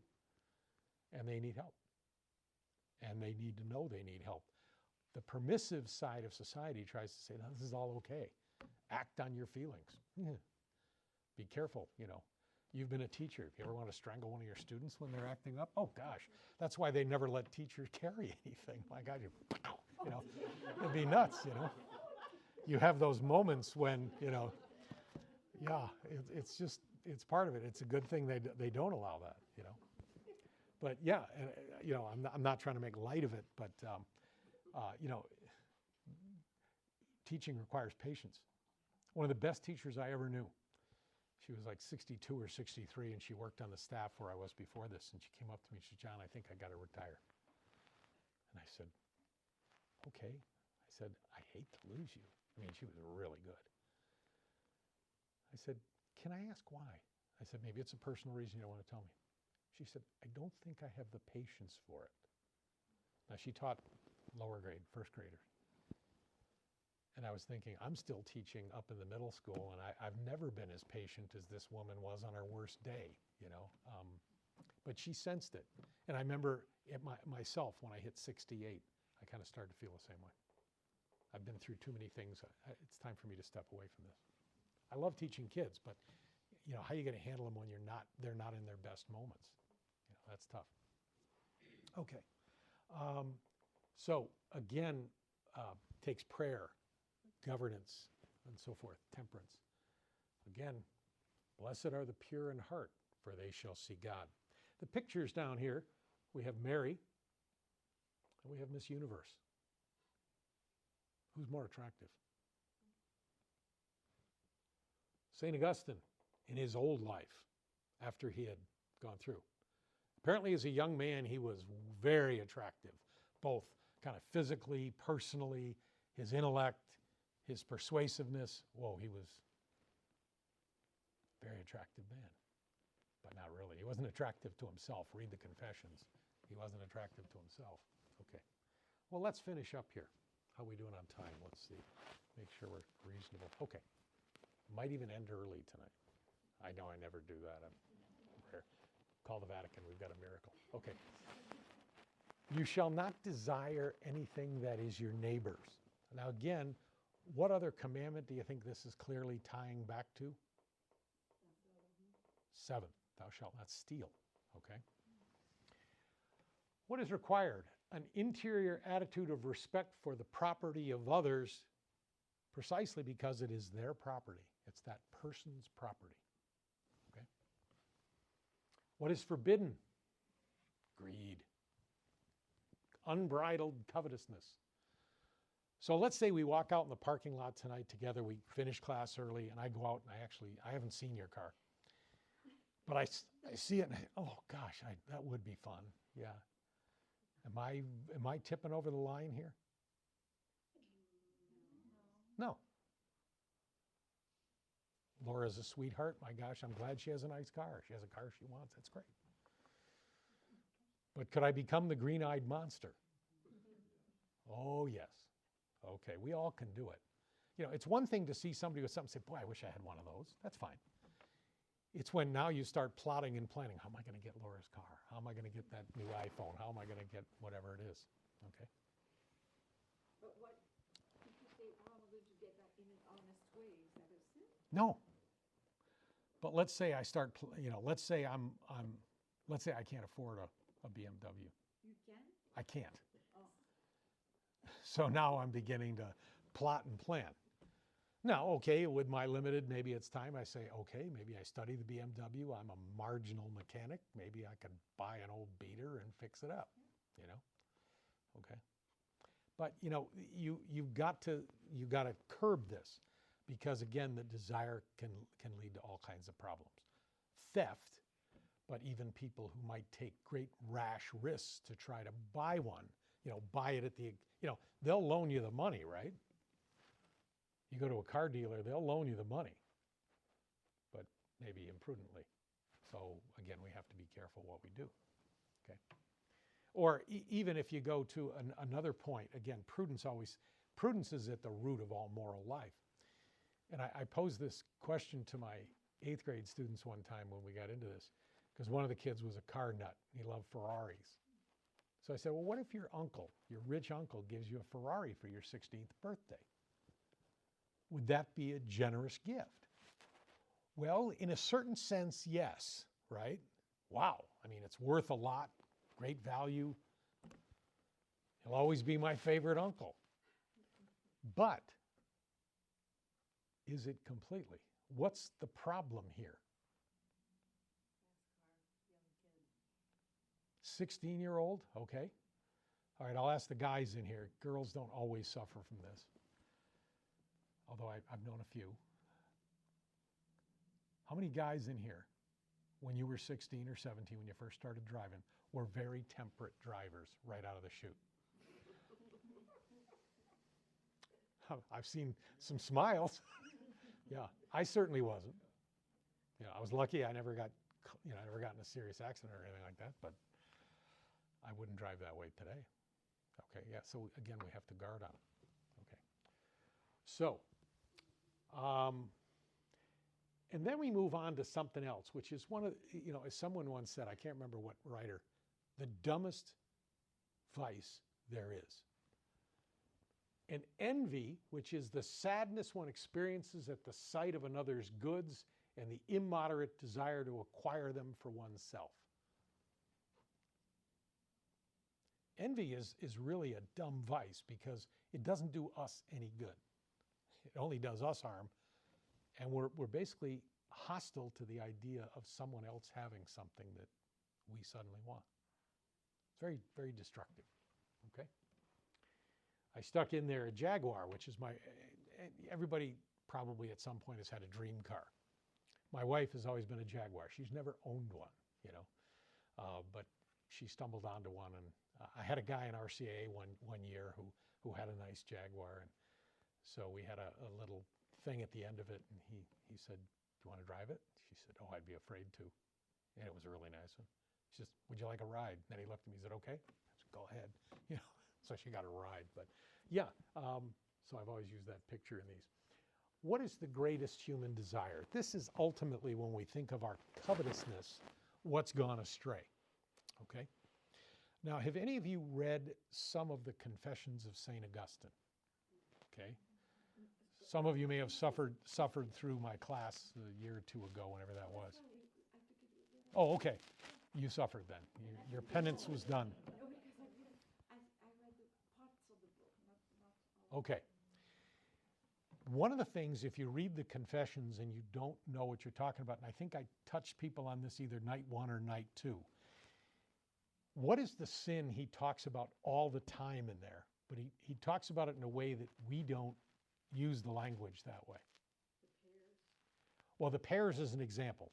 And they need help. And they need to know they need help. The permissive side of society tries to say, this is all okay. Act on your feelings. Be careful, you know. You've been a teacher. If you ever want to strangle one of your students when they're acting up, oh gosh, that's why they never let teachers carry anything. My God, you know, it'd be nuts, you know. You have those moments when, you know, yeah, it's just, it's part of it. It's a good thing they don't allow that, you know. But yeah, and, you know, I'm not trying to make light of it, but, you know, teaching requires patience. One of the best teachers I ever knew, she was like 62 or 63, and she worked on the staff where I was before this, and she came up to me and she said, John, I think I got to retire. And I said, okay. I said, I hate to lose you. I mean, she was really good. I said, can I ask why? I said, maybe it's a personal reason you don't want to tell me. She said, I don't think I have the patience for it. Now, she taught lower grade, first graders. And I was thinking, I'm still teaching up in the middle school, and I've never been as patient as this woman was on her worst day, you know. But she sensed it. And I remember myself, when I hit 68, I kind of started to feel the same way. I've been through too many things. It's time for me to step away from this. I love teaching kids, but you know, how are you going to handle them when they're not in their best moments? You know, that's tough. Okay. So again, takes prayer, governance, and so forth, temperance. Again, blessed are the pure in heart, for they shall see God. The pictures down here, we have Mary, and we have Miss Universe. Who's more attractive? St. Augustine, in his old life, after he had gone through. Apparently, as a young man, he was very attractive, both kind of physically, personally, his intellect, his persuasiveness. Whoa, he was a very attractive man, but not really. He wasn't attractive to himself. Read the Confessions. He wasn't attractive to himself. Okay. Well, let's finish up here. How are we doing on time? Let's see. Make sure we're reasonable. Okay. Might even end early tonight. I know I never do that. I'm rare. Call the Vatican. We've got a miracle. Okay. You shall not desire anything that is your neighbor's. Now again, what other commandment do you think this is clearly tying back to? 7. Thou shalt not steal. Okay. What is required? An interior attitude of respect for the property of others, precisely because it is their property. It's that person's property. Okay. What is forbidden? Greed. Unbridled covetousness. So let's say we walk out in the parking lot tonight together, we finish class early, and I go out and I haven't seen your car. But I see it and oh gosh, that would be fun. Yeah. Am I tipping over the line here? No. Laura's a sweetheart. My gosh, I'm glad she has a nice car. She has a car she wants. That's great. But could I become the green-eyed monster? Oh, yes. Okay, we all can do it. You know, it's one thing to see somebody with something and say, boy, I wish I had one of those. That's fine. It's when now you start plotting and planning. How am I going to get Laura's car? How am I going to get that new iPhone? How am I going to get whatever it is? Okay. But what, if you say, how am I going to get that in an honest way, is that a sin? No. But let's say I start, let's say let's say I can't afford a BMW. You can? I can't. Oh. So now I'm beginning to plot and plan. Now, okay, with my limited, maybe it's time I say, okay, maybe I study the BMW. I'm a marginal mechanic. Maybe I could buy an old beater and fix it up, you know? Okay. But, you know, you've got to curb this because, again, the desire can lead to all kinds of problems. Theft, but even people who might take great rash risks to try to buy one, buy it at they'll loan you the money, right? You go to a car dealer, they'll loan you the money, but maybe imprudently. So again, we have to be careful what we do, okay? Or even if you go to another point, again, prudence is at the root of all moral life. And I posed this question to my 8th grade students one time when we got into this, because one of the kids was a car nut. He loved Ferraris. So I said, well, what if your rich uncle gives you a Ferrari for your 16th birthday? Would that be a generous gift? Well, in a certain sense, yes, right? Wow. I mean, it's worth a lot, great value. He'll always be my favorite uncle. But is it completely? What's the problem here? 16-year-old? Okay. All right, I'll ask the guys in here. Girls don't always suffer from this, although I've known a few. How many guys in here, when you were 16 or 17, when you first started driving, were very temperate drivers right out of the chute? I've seen some smiles. Yeah, I certainly wasn't. You know, I was lucky I never got in a serious accident or anything like that, but I wouldn't drive that way today. Okay, yeah, so again, we have to guard on it. Okay. So, and then we move on to something else, which is one of, as someone once said, I can't remember what writer, the dumbest vice there is. And envy, which is the sadness one experiences at the sight of another's goods and the immoderate desire to acquire them for oneself. Envy is really a dumb vice because it doesn't do us any good. It only does us harm. And we're basically hostile to the idea of someone else having something that we suddenly want. It's very, very destructive. Okay? I stuck in there a Jaguar, which is everybody probably at some point has had a dream car. My wife has always been a Jaguar. She's never owned one, but she stumbled onto one. And I had a guy in RCA one year who had a nice Jaguar. And so we had a little thing at the end of it. And he said, "Do you want to drive it?" She said, "Oh, I'd be afraid to." And it was a really nice one. She says, "Would you like a ride?" And then he looked at me and said, "Okay." I said, "Go ahead." So she got a ride. But yeah, so I've always used that picture in these. What is the greatest human desire? This is ultimately, when we think of our covetousness, what's gone astray. Okay? Now, have any of you read some of the Confessions of St. Augustine? Okay? Some of you may have suffered through my class a year or two ago, whenever that was. Oh, okay. You suffered then. Your penance was done. No, because I read the parts of the book, not all. Okay. One of the things, if you read the Confessions and you don't know what you're talking about, and I think I touched people on this either night 1 or night 2, what is the sin he talks about all the time in there? But he talks about it in a way that we don't use the language that way. The pears. Well, the pears is an example.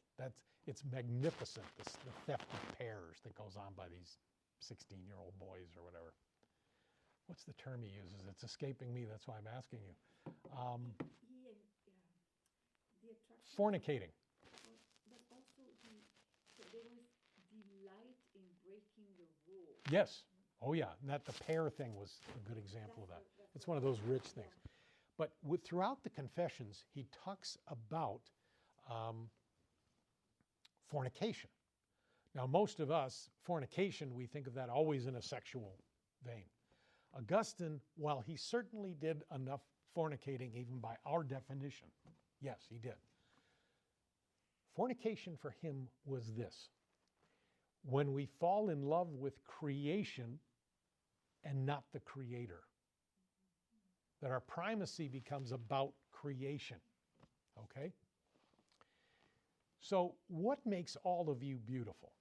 It's magnificent, the theft of pears that goes on by these 16-year-old boys or whatever. What's the term he uses? It's escaping me. That's why I'm asking you. The attraction. Fornicating. But also there was delight in breaking the rule. Yes. Oh, yeah. And the pear thing was a good example of that. It's one of those rich things. But throughout the Confessions, he talks about fornication. Now, most of us, fornication, we think of that always in a sexual vein. Augustine, while he certainly did enough fornicating, even by our definition, yes, he did. Fornication for him was this: when we fall in love with creation and not the Creator, that our primacy becomes about creation, okay? So what makes all of you beautiful?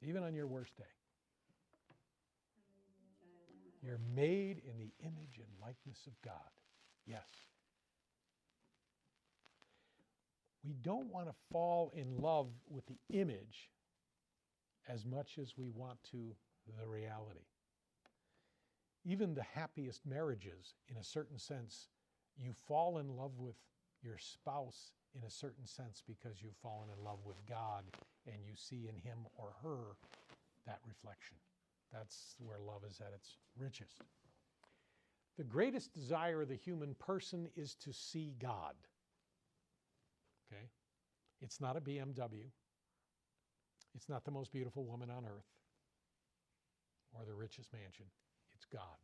Even on your worst day. You're made in the image and likeness of God. Yes. We don't want to fall in love with the image as much as we want to the reality. Even the happiest marriages, in a certain sense, you fall in love with your spouse in a certain sense because you've fallen in love with God and you see in him or her that reflection. That's where love is at its richest. The greatest desire of the human person is to see God. Okay? It's not a BMW. It's not the most beautiful woman on earth or the richest mansion. It's God.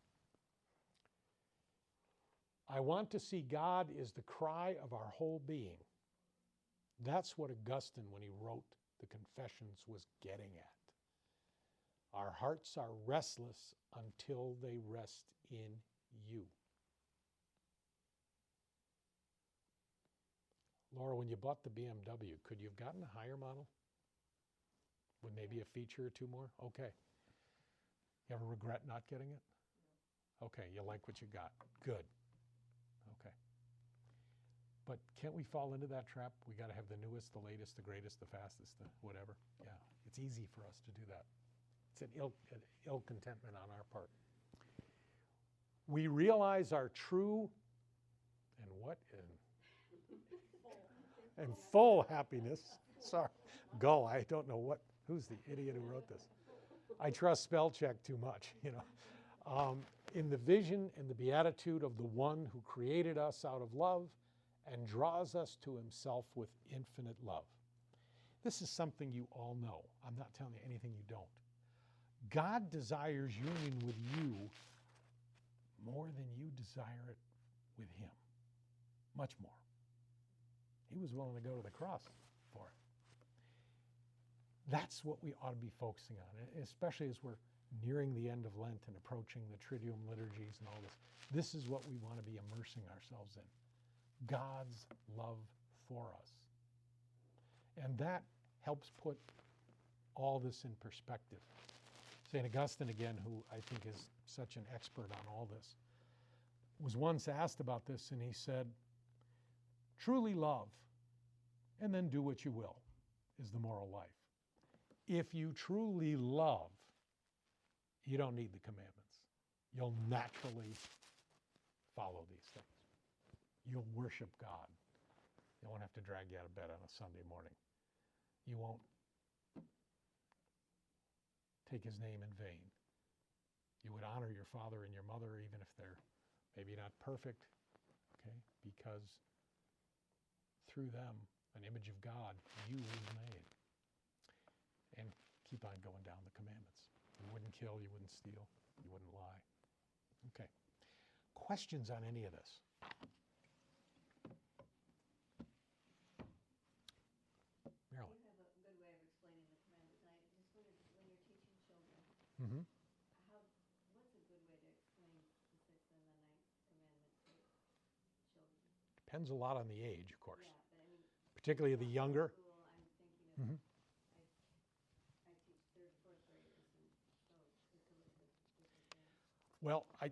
I want to see God is the cry of our whole being. That's what Augustine, when he wrote the Confessions, was getting at. Our hearts are restless until they rest in you. Laura, when you bought the BMW, could you have gotten a higher model? With maybe a feature or two more? Okay. You ever regret not getting it? Okay, you like what you got. Good. Okay. But can't we fall into that trap? We got to have the newest, the latest, the greatest, the fastest, the whatever. Yeah, it's easy for us to do that. It's an ill contentment on our part. We realize our true and what? And full happiness. Sorry. Go. I don't know who's the idiot who wrote this. I trust spell check too much, you know. In the vision and the beatitude of the one who created us out of love and draws us to himself with infinite love. This is something you all know. I'm not telling you anything you don't. God desires union with you more than you desire it with him. Much more. He was willing to go to the cross for it. That's what we ought to be focusing on, especially as we're nearing the end of Lent and approaching the Triduum liturgies and all this. This is what we want to be immersing ourselves in. God's love for us. And that helps put all this in perspective. St. Augustine, again, who I think is such an expert on all this, was once asked about this, and he said, truly love, and then do what you will, is the moral life. If you truly love, you don't need the commandments. You'll naturally follow these things. You'll worship God. You won't have to drag you out of bed on a Sunday morning. You won't take his name in vain. You would honor your father and your mother even if they're maybe not perfect, okay? Because through them, an image of God, you was made. And keep on going down the commandments. You wouldn't kill, you wouldn't steal, you wouldn't lie. Okay. Questions on any of this? Marilyn. You have a good way of explaining the commandments. I just wondered, when you're teaching children, Mm-hmm. what's a good way to explain the sixth and the ninth commandment to children? Depends a lot on the age, of course. Yeah, but I mean, Particularly the younger. school, I'm thinking of, Mhm. I teach third, fourth graders, and so it's a little bit different. Well, I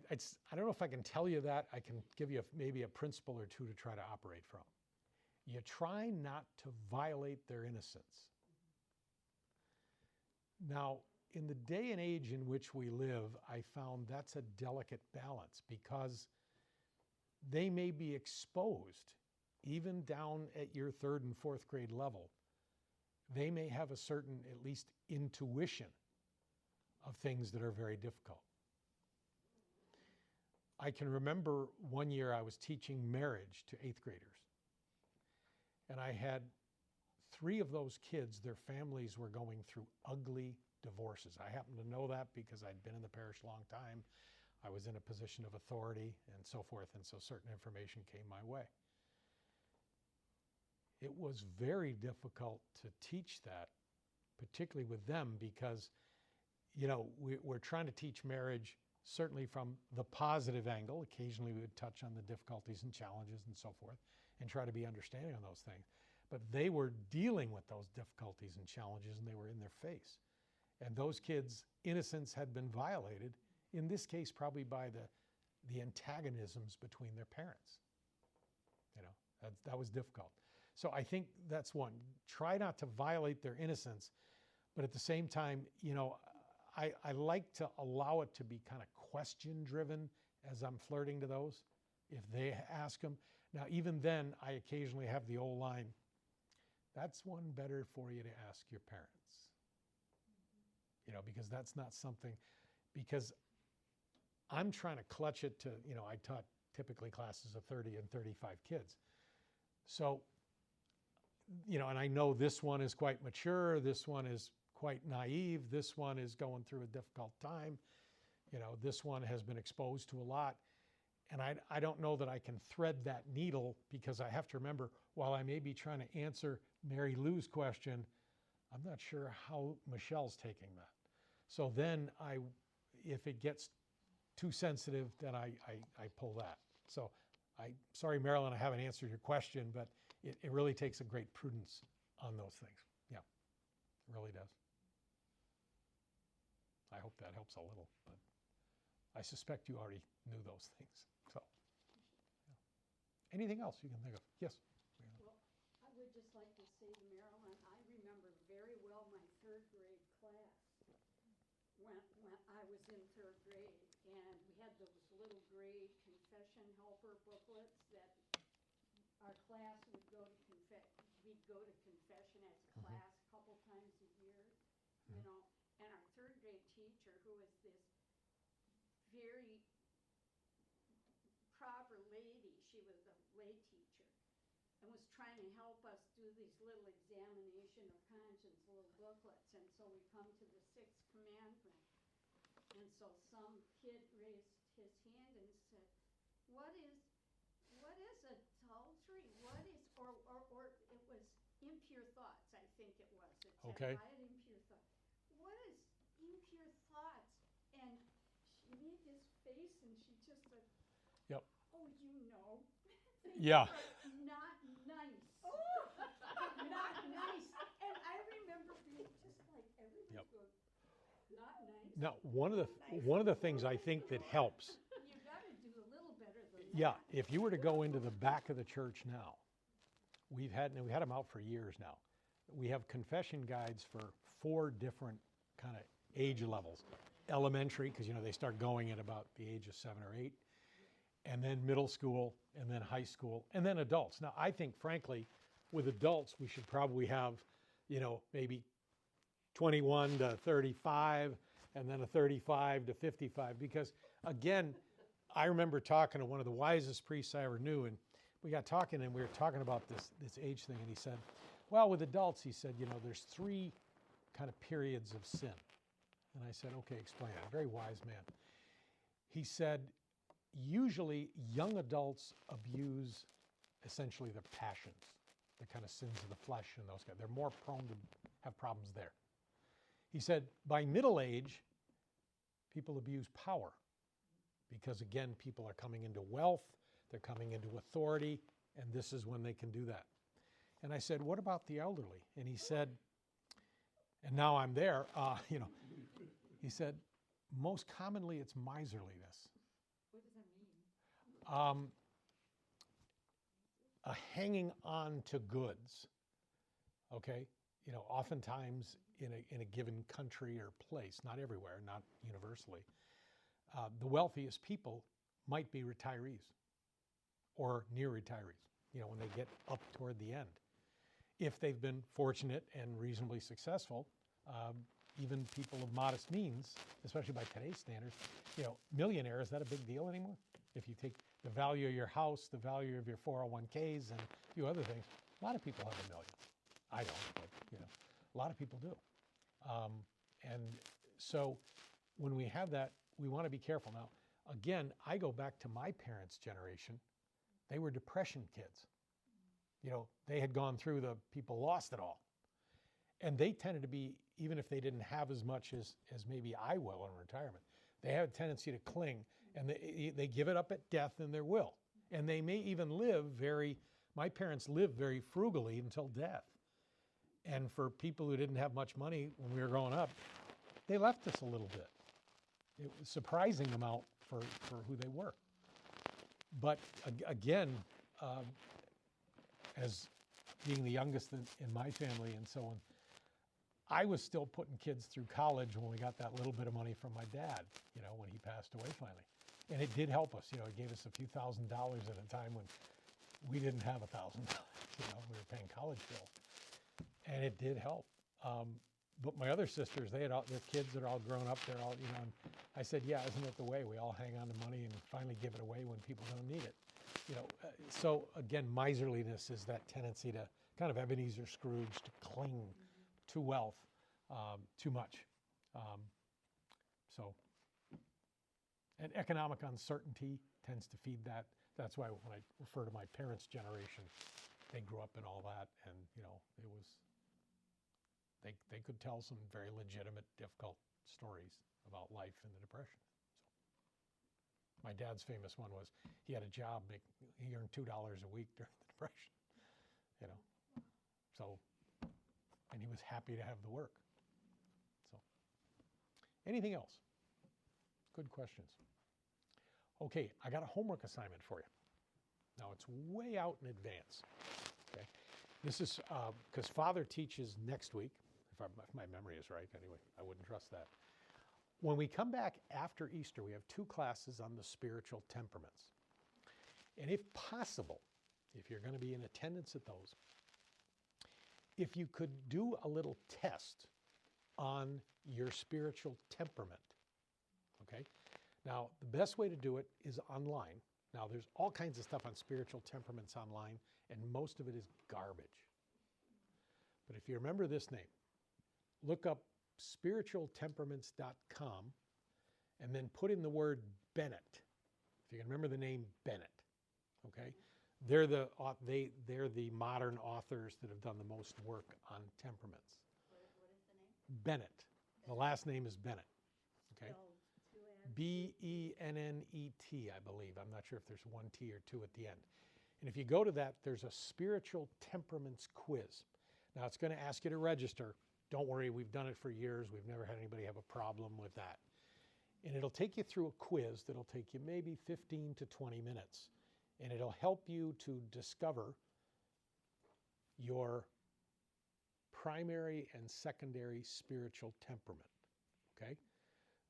don't know if I can tell you that. I can give you maybe a principle or two to try to operate from. You try not to violate their innocence. Now, in the day and age in which we live, I found that's a delicate balance because they may be exposed, even down at your third and fourth grade level. They may have a certain, at least, intuition of things that are very difficult. I can remember one year I was teaching marriage to 8th graders. And I had 3 of those kids, their families were going through ugly divorces. I happened to know that because I'd been in the parish a long time. I was in a position of authority and so forth, and so certain information came my way. It was very difficult to teach that, particularly with them, because, you know, we're trying to teach marriage certainly from the positive angle. Occasionally we would touch on the difficulties and challenges and so forth and try to be understanding on those things. But they were dealing with those difficulties and challenges, and they were in their face. And those kids' innocence had been violated, in this case probably by the antagonisms between their parents. You know, that was difficult. So I think that's one. Try not to violate their innocence, but at the same time, you know, I like to allow it to be kind of question-driven as I'm flirting to those, if they ask them. Now, even then, I occasionally have the old line, that's one better for you to ask your parents. You know, because that's not something, because I'm trying to clutch it to, you know, I taught typically classes of 30 and 35 kids. So, you know, and I know this one is quite mature, this one is quite naive, this one is going through a difficult time, you know, this one has been exposed to a lot. And I don't know that I can thread that needle, because I have to remember, while I may be trying to answer Mary Lou's question, I'm not sure how Michelle's taking that. So then if it gets too sensitive, then I pull that. So sorry, Marilyn, I haven't answered your question, but it really takes a great prudence on those things. Yeah, it really does. I hope that helps a little, but I suspect you already knew those things. So, yeah. Anything else you can think of? Yes. Well, I would just like to say to Marilyn, I remember very well my third grade class when I was in third grade, and we had those little gray confession helper booklets that our class would go to we'd go to confession as a class a couple times a year, you know, and our third grade teacher, who was this very proper lady, she was a lay teacher, and was trying to help us do these little examination of conscience little booklets. And so we come to the sixth commandment, and so some kid raised his hand and said, what is adultery? What is, or it was impure thoughts, I think it was. It said, Okay. I had impure thoughts. What is impure thoughts? And she made this face, and she just said, Yep. oh, you know. Yeah. Not nice. Not nice. And I remember being just like, everybody's going, not nice. Now, one of the things I think that helps. You got to do a little better than that. Yeah, if you were to go into the back of the church now, we had them out for years now. We have confession guides for 4 different kind of age levels. Elementary, because they start going at about the age of 7 or 8, and then middle school, and then high school, and then adults. Now, I think, frankly, with adults, we should probably have, maybe 21 to 35, and then a 35 to 55, because again, I remember talking to one of the wisest priests I ever knew, and we got talking, and we were talking about this age thing, and he said, well, with adults, he said, there's 3 kind of periods of sin. And I said, okay, explain it. A very wise man. He said, usually young adults abuse essentially their passions, the kind of sins of the flesh and those guys. They're more prone to have problems there. He said, by middle age, people abuse power, because again, people are coming into wealth, they're coming into authority, and this is when they can do that. And I said, what about the elderly? And he said, and now I'm there, he said, most commonly it's miserliness. What does that mean? A hanging on to goods, okay? Oftentimes in a given country or place, not everywhere, not universally, the wealthiest people might be retirees or near retirees, when they get up toward the end. If they've been fortunate and reasonably successful, even people of modest means, especially by today's standards, millionaire, is that a big deal anymore? If you take the value of your house, the value of your 401ks, and a few other things, a lot of people have $1 million. I don't, but a lot of people do. And so when we have that, we want to be careful. Now, again, I go back to my parents' generation. They were depression kids. They had gone through people lost it all. And they tended to be, even if they didn't have as much as maybe I will in retirement, they have a tendency to cling, and they give it up at death in their will. And they may even my parents lived very frugally until death. And for people who didn't have much money when we were growing up, they left us a little bit. It was a surprising amount for who they were. But again, as being the youngest in my family and so on, I was still putting kids through college when we got that little bit of money from my dad, when he passed away finally. And it did help us, it gave us a few $1,000s at a time when we didn't have $1,000, we were paying college bills. And it did help. But my other sisters, their kids that are all grown up, they're all, and I said, yeah, isn't it the way? We all hang on to money and finally give it away when people don't need it. So again, miserliness is that tendency to kind of Ebenezer Scrooge, to cling to wealth too much. And economic uncertainty tends to feed that. That's why when I refer to my parents' generation, they grew up in all that, and it was, they could tell some very legitimate, difficult stories about life in the Depression. So my dad's famous one was he had a job, he earned $2 a week during the Depression, So, and he was happy to have the work. So, anything else? Good questions. Okay, I got a homework assignment for you. Now it's way out in advance. Okay, this is because Father teaches next week, if my memory is right. Anyway, I wouldn't trust that. When we come back after Easter, we have 2 classes on the spiritual temperaments. And if possible, if you're going to be in attendance at those, if you could do a little test on your spiritual temperament, okay? Now, the best way to do it is online. Now, there's all kinds of stuff on spiritual temperaments online, and most of it is garbage. But if you remember this name, look up spiritualtemperaments.com and then put in the word Bennett. If you can remember the name Bennett, okay? They're the modern authors that have done the most work on temperaments. What is the name? Bennett. The last name is Bennett, okay? Spelled 2 N's? Bennet, I believe. I'm not sure if there's 1 T or 2 at the end. And if you go to that, there's a spiritual temperaments quiz. Now, it's going to ask you to register. Don't worry, we've done it for years. We've never had anybody have a problem with that. And it'll take you through a quiz that'll take you maybe 15 to 20 minutes. And it'll help you to discover your primary and secondary spiritual temperament, okay?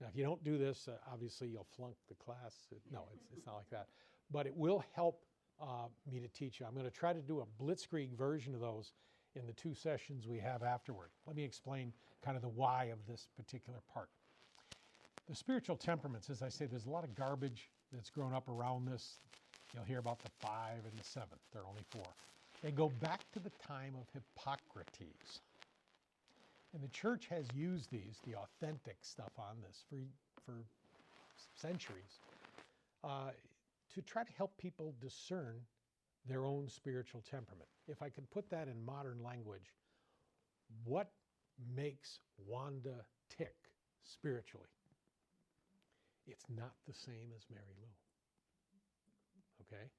Now, if you don't do this, obviously you'll flunk the class. No, it's not like that. But it will help me to teach you. I'm going to try to do a blitzkrieg version of those in the 2 sessions we have afterward. Let me explain kind of the why of this particular part. The spiritual temperaments, as I say, there's a lot of garbage that's grown up around this. You'll hear about the 5 and the 7. There are only 4. They go back to the time of Hippocrates. And the church has used these, the authentic stuff on this, for centuries, to try to help people discern their own spiritual temperament. If I could put that in modern language, what makes Wanda tick spiritually? It's not the same as Mary Lou. Okay?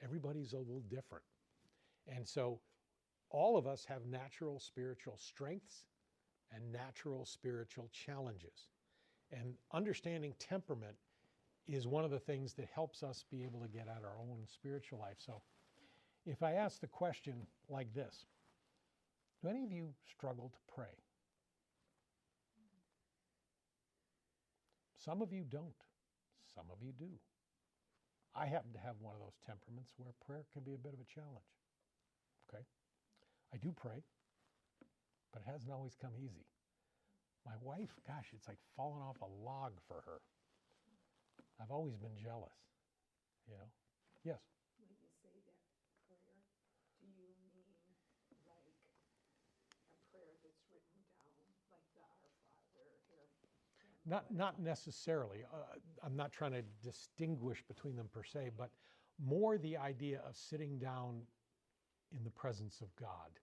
Everybody's a little different. And so all of us have natural spiritual strengths and natural spiritual challenges. And understanding temperament is one of the things that helps us be able to get at our own spiritual life. So if I ask the question like this, do any of you struggle to pray? Some of you don't. Some of you do. I happen to have one of those temperaments where prayer can be a bit of a challenge. Okay? I do pray, but it hasn't always come easy. My wife, gosh, it's like falling off a log for her. I've always been jealous, Yes? When you say that prayer, do you mean like a prayer that's written down, like the Our Father? Not necessarily. I'm not trying to distinguish between them per se, but more the idea of sitting down in the presence of God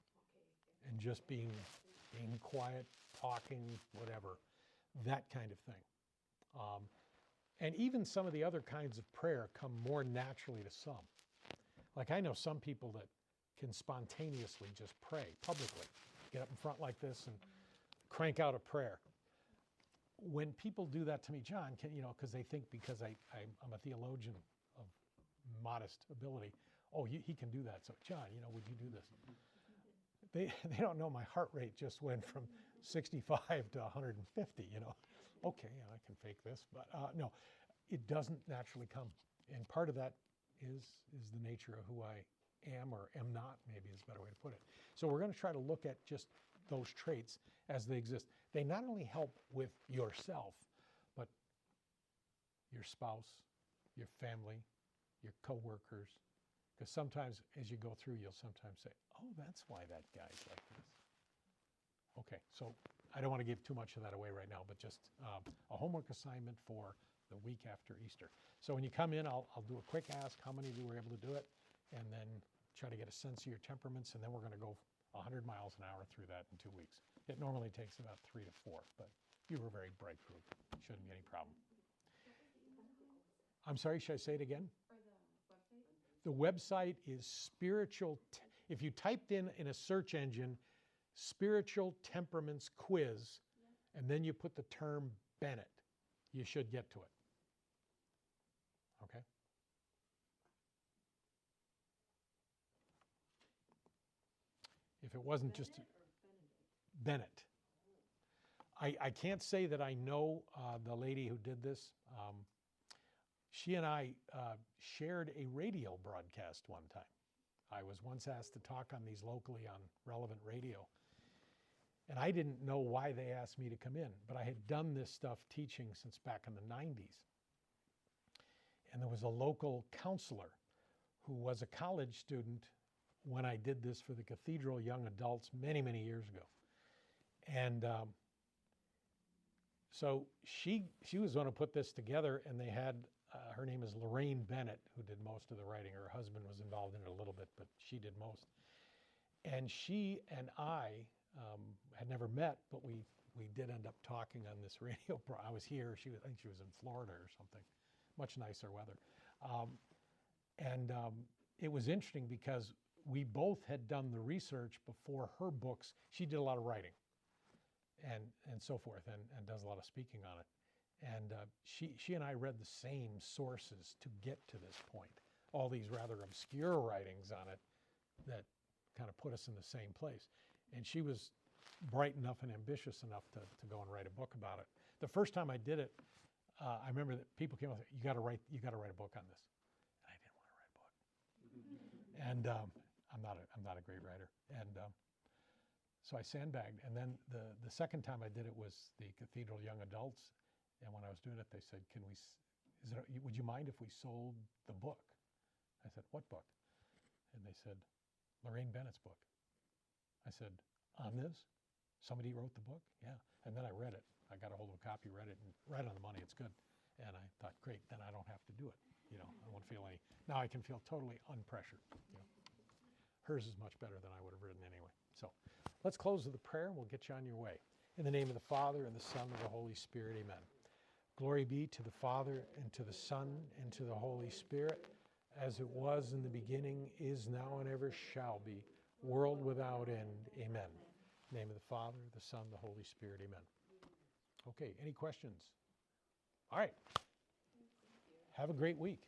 and just being quiet, talking, whatever, that kind of thing. And even some of the other kinds of prayer come more naturally to some. Like I know some people that can spontaneously just pray publicly, get up in front like this and crank out a prayer. When people do that to me, John, because they think because I'm a theologian of modest ability, he can do that. So, John, would you do this? They don't know my heart rate just went from 65 to 150, Okay, I can fake this, but no, it doesn't naturally come. And part of that is the nature of who I am or am not, maybe is a better way to put it. So we're going to try to look at just those traits as they exist. They not only help with yourself, but your spouse, your family, your coworkers. Because sometimes as you go through, you'll sometimes say, oh, that's why that guy's like this. Okay, so I don't want to give too much of that away right now, but just a homework assignment for the week after Easter. So when you come in, I'll do a quick ask, how many of you were able to do it? And then try to get a sense of your temperaments, and then we're going to go 100 miles an hour through that in 2 weeks. It normally takes about 3 to 4, but you were a very bright group. Shouldn't be any problem. I'm sorry, should I say it again? The website is if you typed in a search engine, spiritual temperaments quiz, and then you put the term Bennett, you should get to it. Okay? If it wasn't just Bennett. I can't say that I know the lady who did this. She and I shared a radio broadcast one time. I was once asked to talk on these locally on relevant radio. And I didn't know why they asked me to come in, but I had done this stuff teaching since back in the 90s. And there was a local counselor who was a college student when I did this for the Cathedral Young Adults many, many years ago. And so she was going to put this together, and they had, her name is Lorraine Bennett, who did most of the writing. Her husband was involved in it a little bit, but she did most. And she and I had never met, but we did end up talking on this radio. I was here. I think she was in Florida or something. Much nicer weather. It was interesting because we both had done the research before her books. She did a lot of writing and so forth, and does a lot of speaking on it. And she and I read the same sources to get to this point. All these rather obscure writings on it that kind of put us in the same place. And she was bright enough and ambitious enough to go and write a book about it. The first time I did it, I remember that people came up and said, you got to write a book on this. And I didn't want to write a book. And I'm not a great writer. And so I sandbagged. And then the second time I did it was the Cathedral Young Adults. And when I was doing it, they said, would you mind if we sold the book? I said, what book? And they said, Lorraine Bennett's book. I said, on this? Somebody wrote the book? Yeah. And then I read it. I got a hold of a copy, read it, and right on the money, it's good. And I thought, great, then I don't have to do it. I won't feel any. Now I can feel totally unpressured. Hers is much better than I would have written anyway. So let's close with a prayer, and we'll get you on your way. In the name of the Father, and the Son, and the Holy Spirit, amen. Glory be to the Father, and to the Son, and to the Holy Spirit, as it was in the beginning, is now, and ever shall be, world without end. Amen. In the name of the Father, the Son, the Holy Spirit. Amen. Okay, any questions? All right. Have a great week.